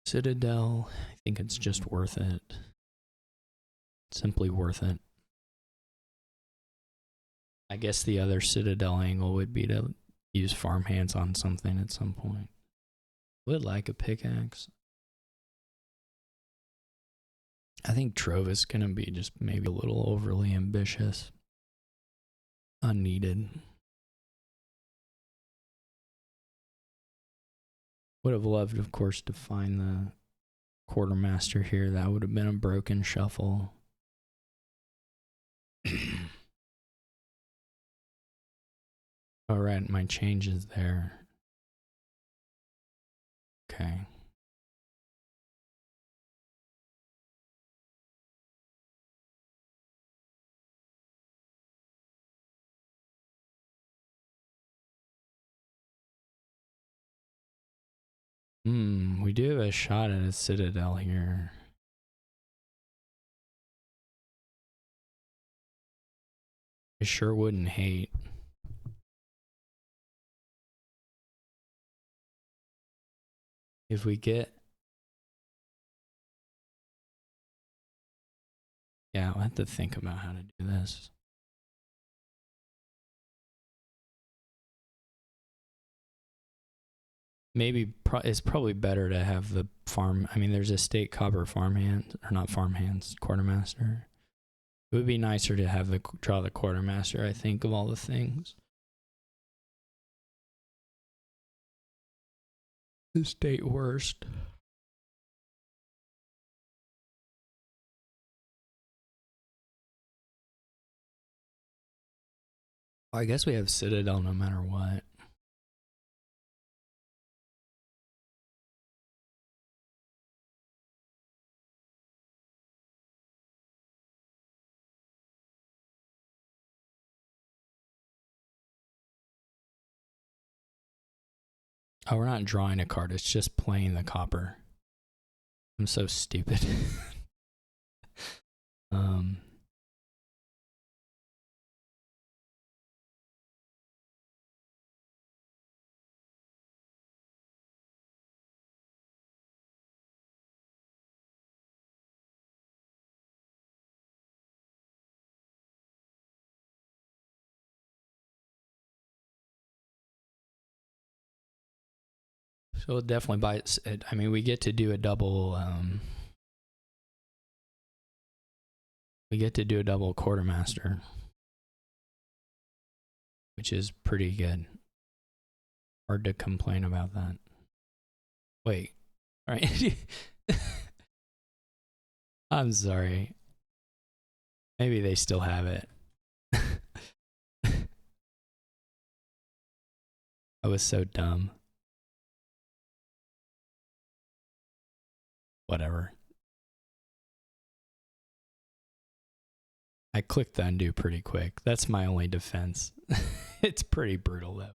Citadel. I think it's just worth it. Simply worth it. I guess the other Citadel angle would be to use farm hands on something at some point. Would like a pickaxe. I think Trove is going to be just maybe a little overly ambitious. Unneeded. Would have loved, of course, to find the quartermaster here. That would have been a broken shuffle. All right, my change is there. Okay. We do have a shot at a citadel here. I sure wouldn't hate. If we get... Yeah, I'll have to think about how to do this. Maybe it's probably better to have the farm. I mean, there's a state copper farmhand, or not farmhands, quartermaster. It would be nicer to have draw the quartermaster, I think, of all the things. The state worst. I guess we have citadel no matter what. Oh, we're not drawing a card. It's just playing the copper. I'm so stupid. So we'll definitely buy it. I mean, we get to do a double. We get to do a double quartermaster, which is pretty good. Hard to complain about that. Wait, all right. I'm sorry. Maybe they still have it. I was so dumb. Whatever. I clicked the undo pretty quick. That's my only defense. It's pretty brutal though.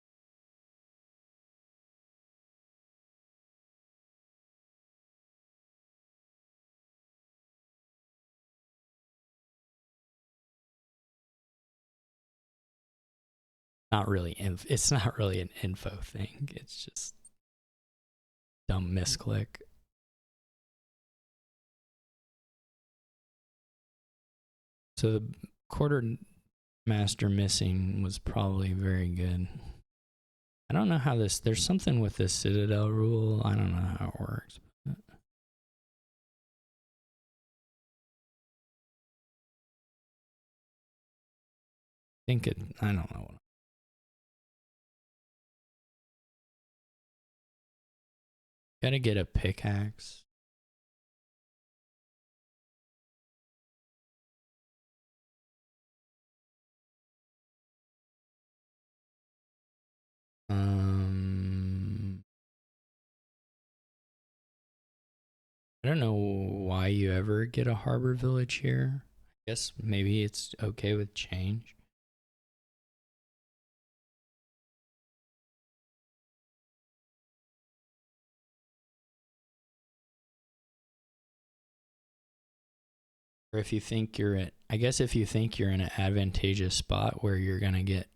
Not really. It's not really an info thing. It's just dumb misclick. So the quartermaster missing was probably very good. I don't know how this. There's something with this citadel rule. I don't know how it works. I think it. I don't know. Gotta get a pickaxe. I don't know why you ever get a harbor village here. I guess maybe it's okay with change. Or if you think you're at, I guess if you think you're in an advantageous spot where you're gonna get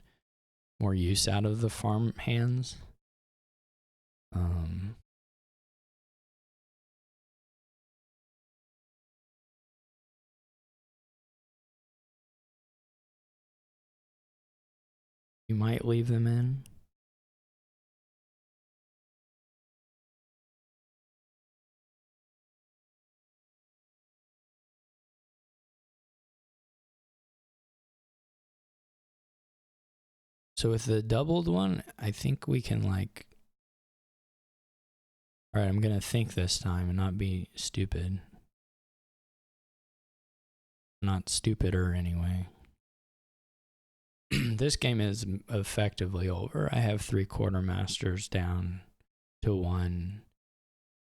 more use out of the farm hands. You might leave them in. So with the doubled one, I think we can like... Alright, I'm gonna think this time and not be stupid. Not stupider anyway. This game is effectively over. I have 3 quartermasters down to 1,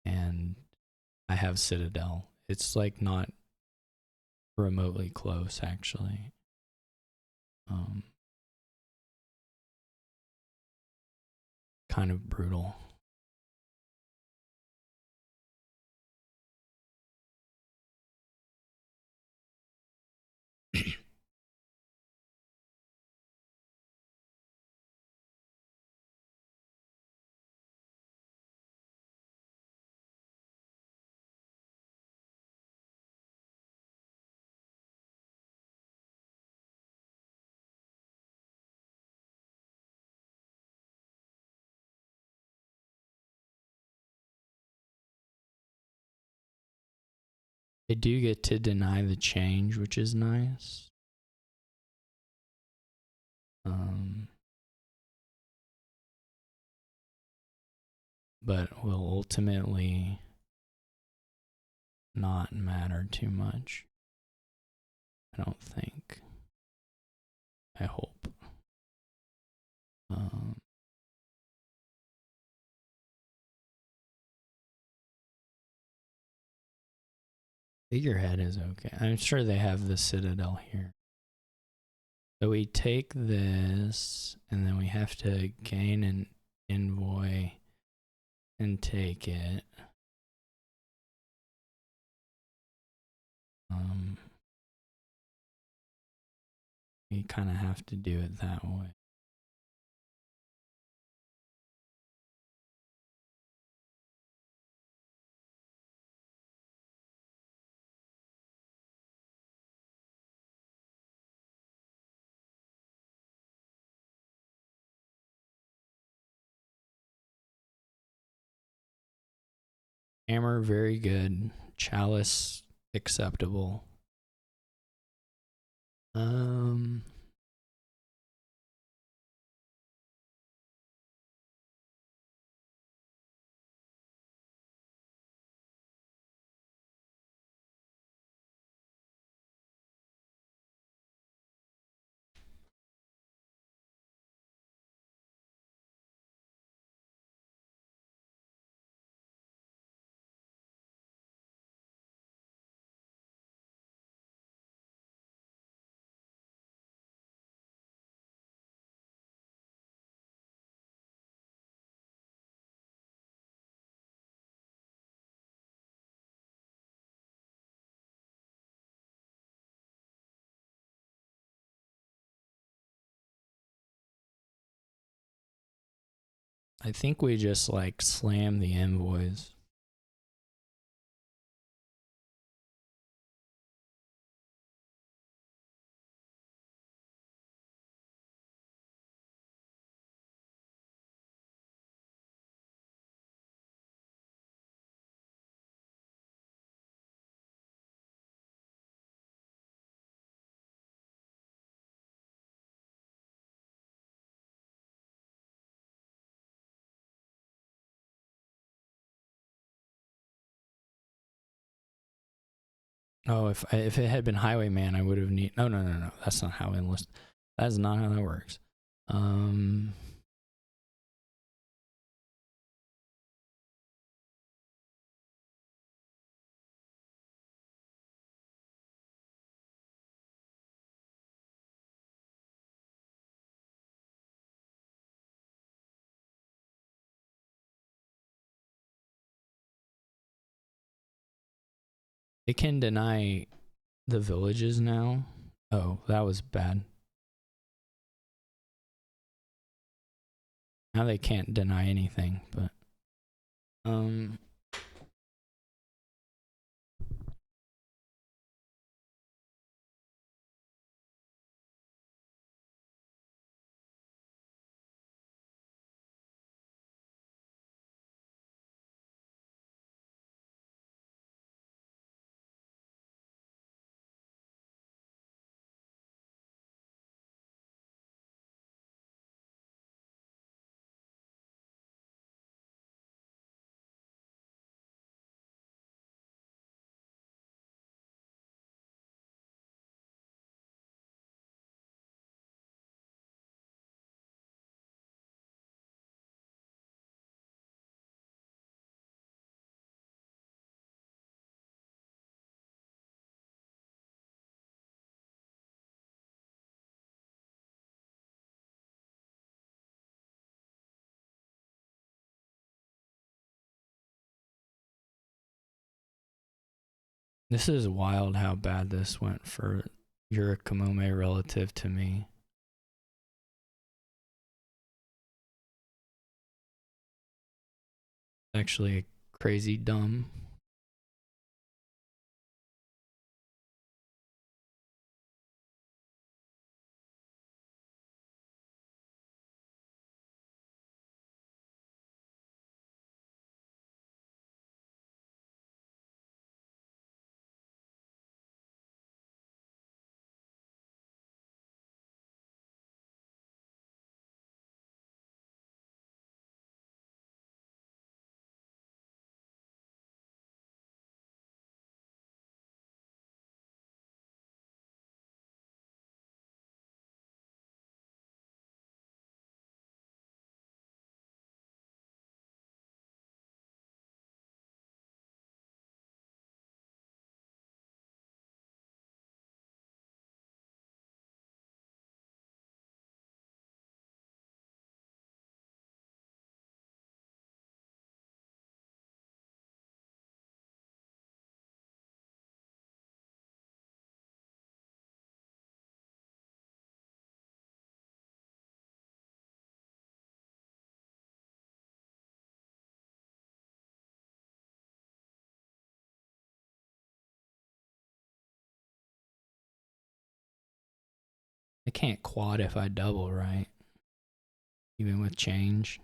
and I have Citadel. It's like not remotely close, actually. Kind of brutal. They do get to deny the change, which is nice. But will ultimately not matter too much. I don't think. I hope. Figurehead is okay. I'm sure they have the Citadel here. So we take this, and then we have to gain an envoy and take it. We kind of have to do it that way. Hammer, very good. Chalice, acceptable. I think we just like slam the envoys. Oh, if it had been Highwayman, I would have need. No. That's not how enlist. That's not how that works. They can deny the villages now. Oh, that was bad. Now they can't deny anything, but This is wild how bad this went for yurikamome relative to me. Actually crazy dumb. I can't quad if I double, right? Even with change.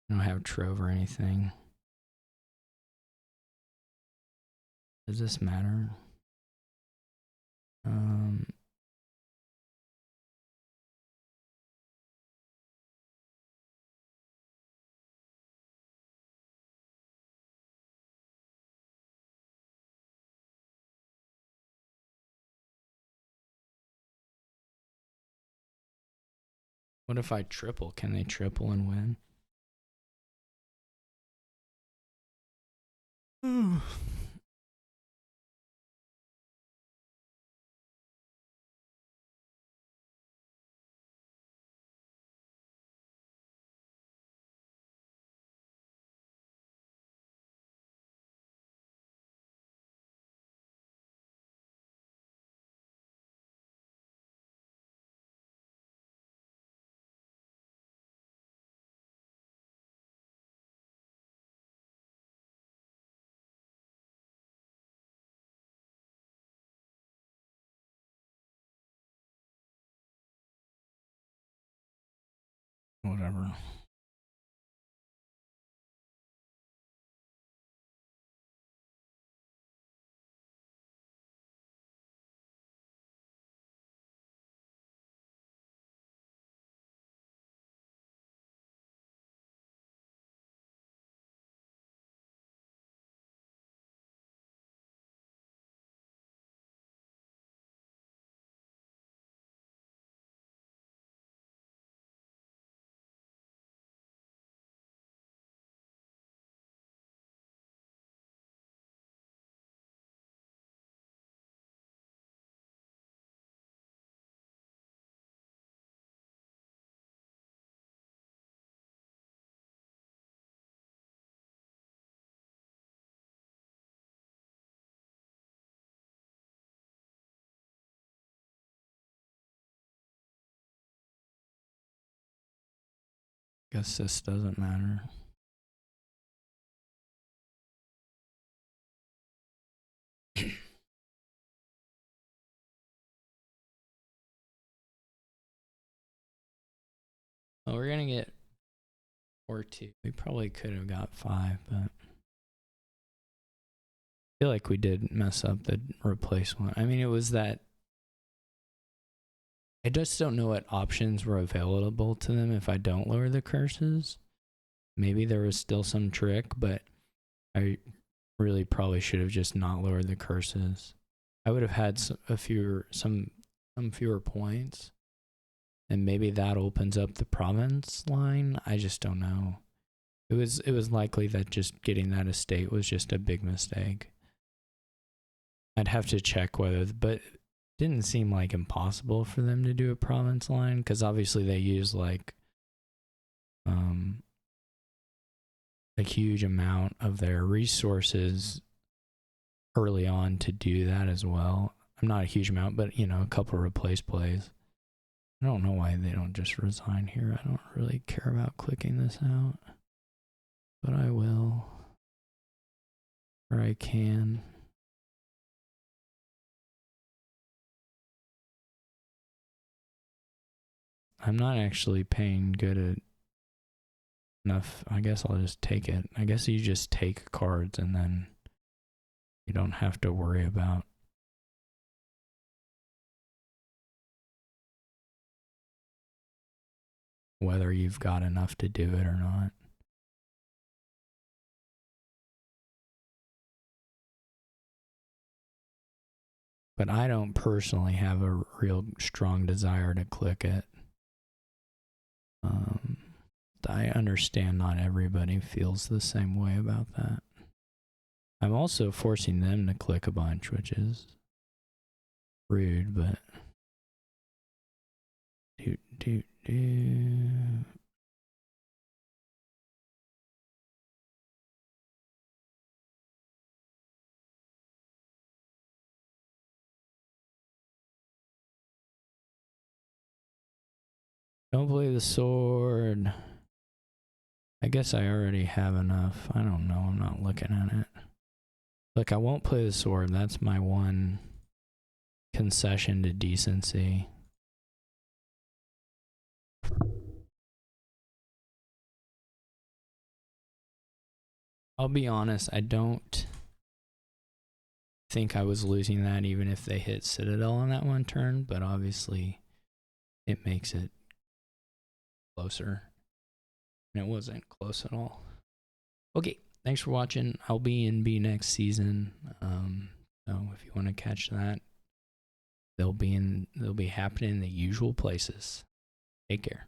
I don't have trove or anything. Does this matter? What if I triple? Can they triple and win? Whatever. Guess this doesn't matter. Well, we're gonna get 4-2. We probably could have got 5, but I feel like we did mess up the replace one. I mean, it was that. I just don't know what options were available to them if I don't lower the curses. Maybe there was still some trick, but I really probably should have just not lowered the curses. I would have had some fewer points, and maybe that opens up the province line. I just don't know. It was likely that just getting that estate was just a big mistake. I'd have to check whether, but it didn't seem like impossible for them to do a province line, because obviously they use like a huge amount of their resources early on to do that as well. I'm not a huge amount, but, you know, a couple of replace plays. I don't know why they don't just resign here. I don't really care about clicking this out, but I will, or I can. I'm not actually paying good enough. I guess I'll just take it. I guess you just take cards and then you don't have to worry about whether you've got enough to do it or not. But I don't personally have a real strong desire to click it. I understand not everybody feels the same way about that. I'm also forcing them to click a bunch, which is rude, but do. Don't play the sword. I guess I already have enough. I don't know. I'm not looking at it. Look, I won't play the sword. That's my one concession to decency. I'll be honest, I don't think I was losing that even if they hit Citadel on that one turn, but obviously it makes it closer. And it wasn't close at all. Okay, thanks for watching. I'll be in B next season. So if you want to catch that, they'll be happening in the usual places. Take care.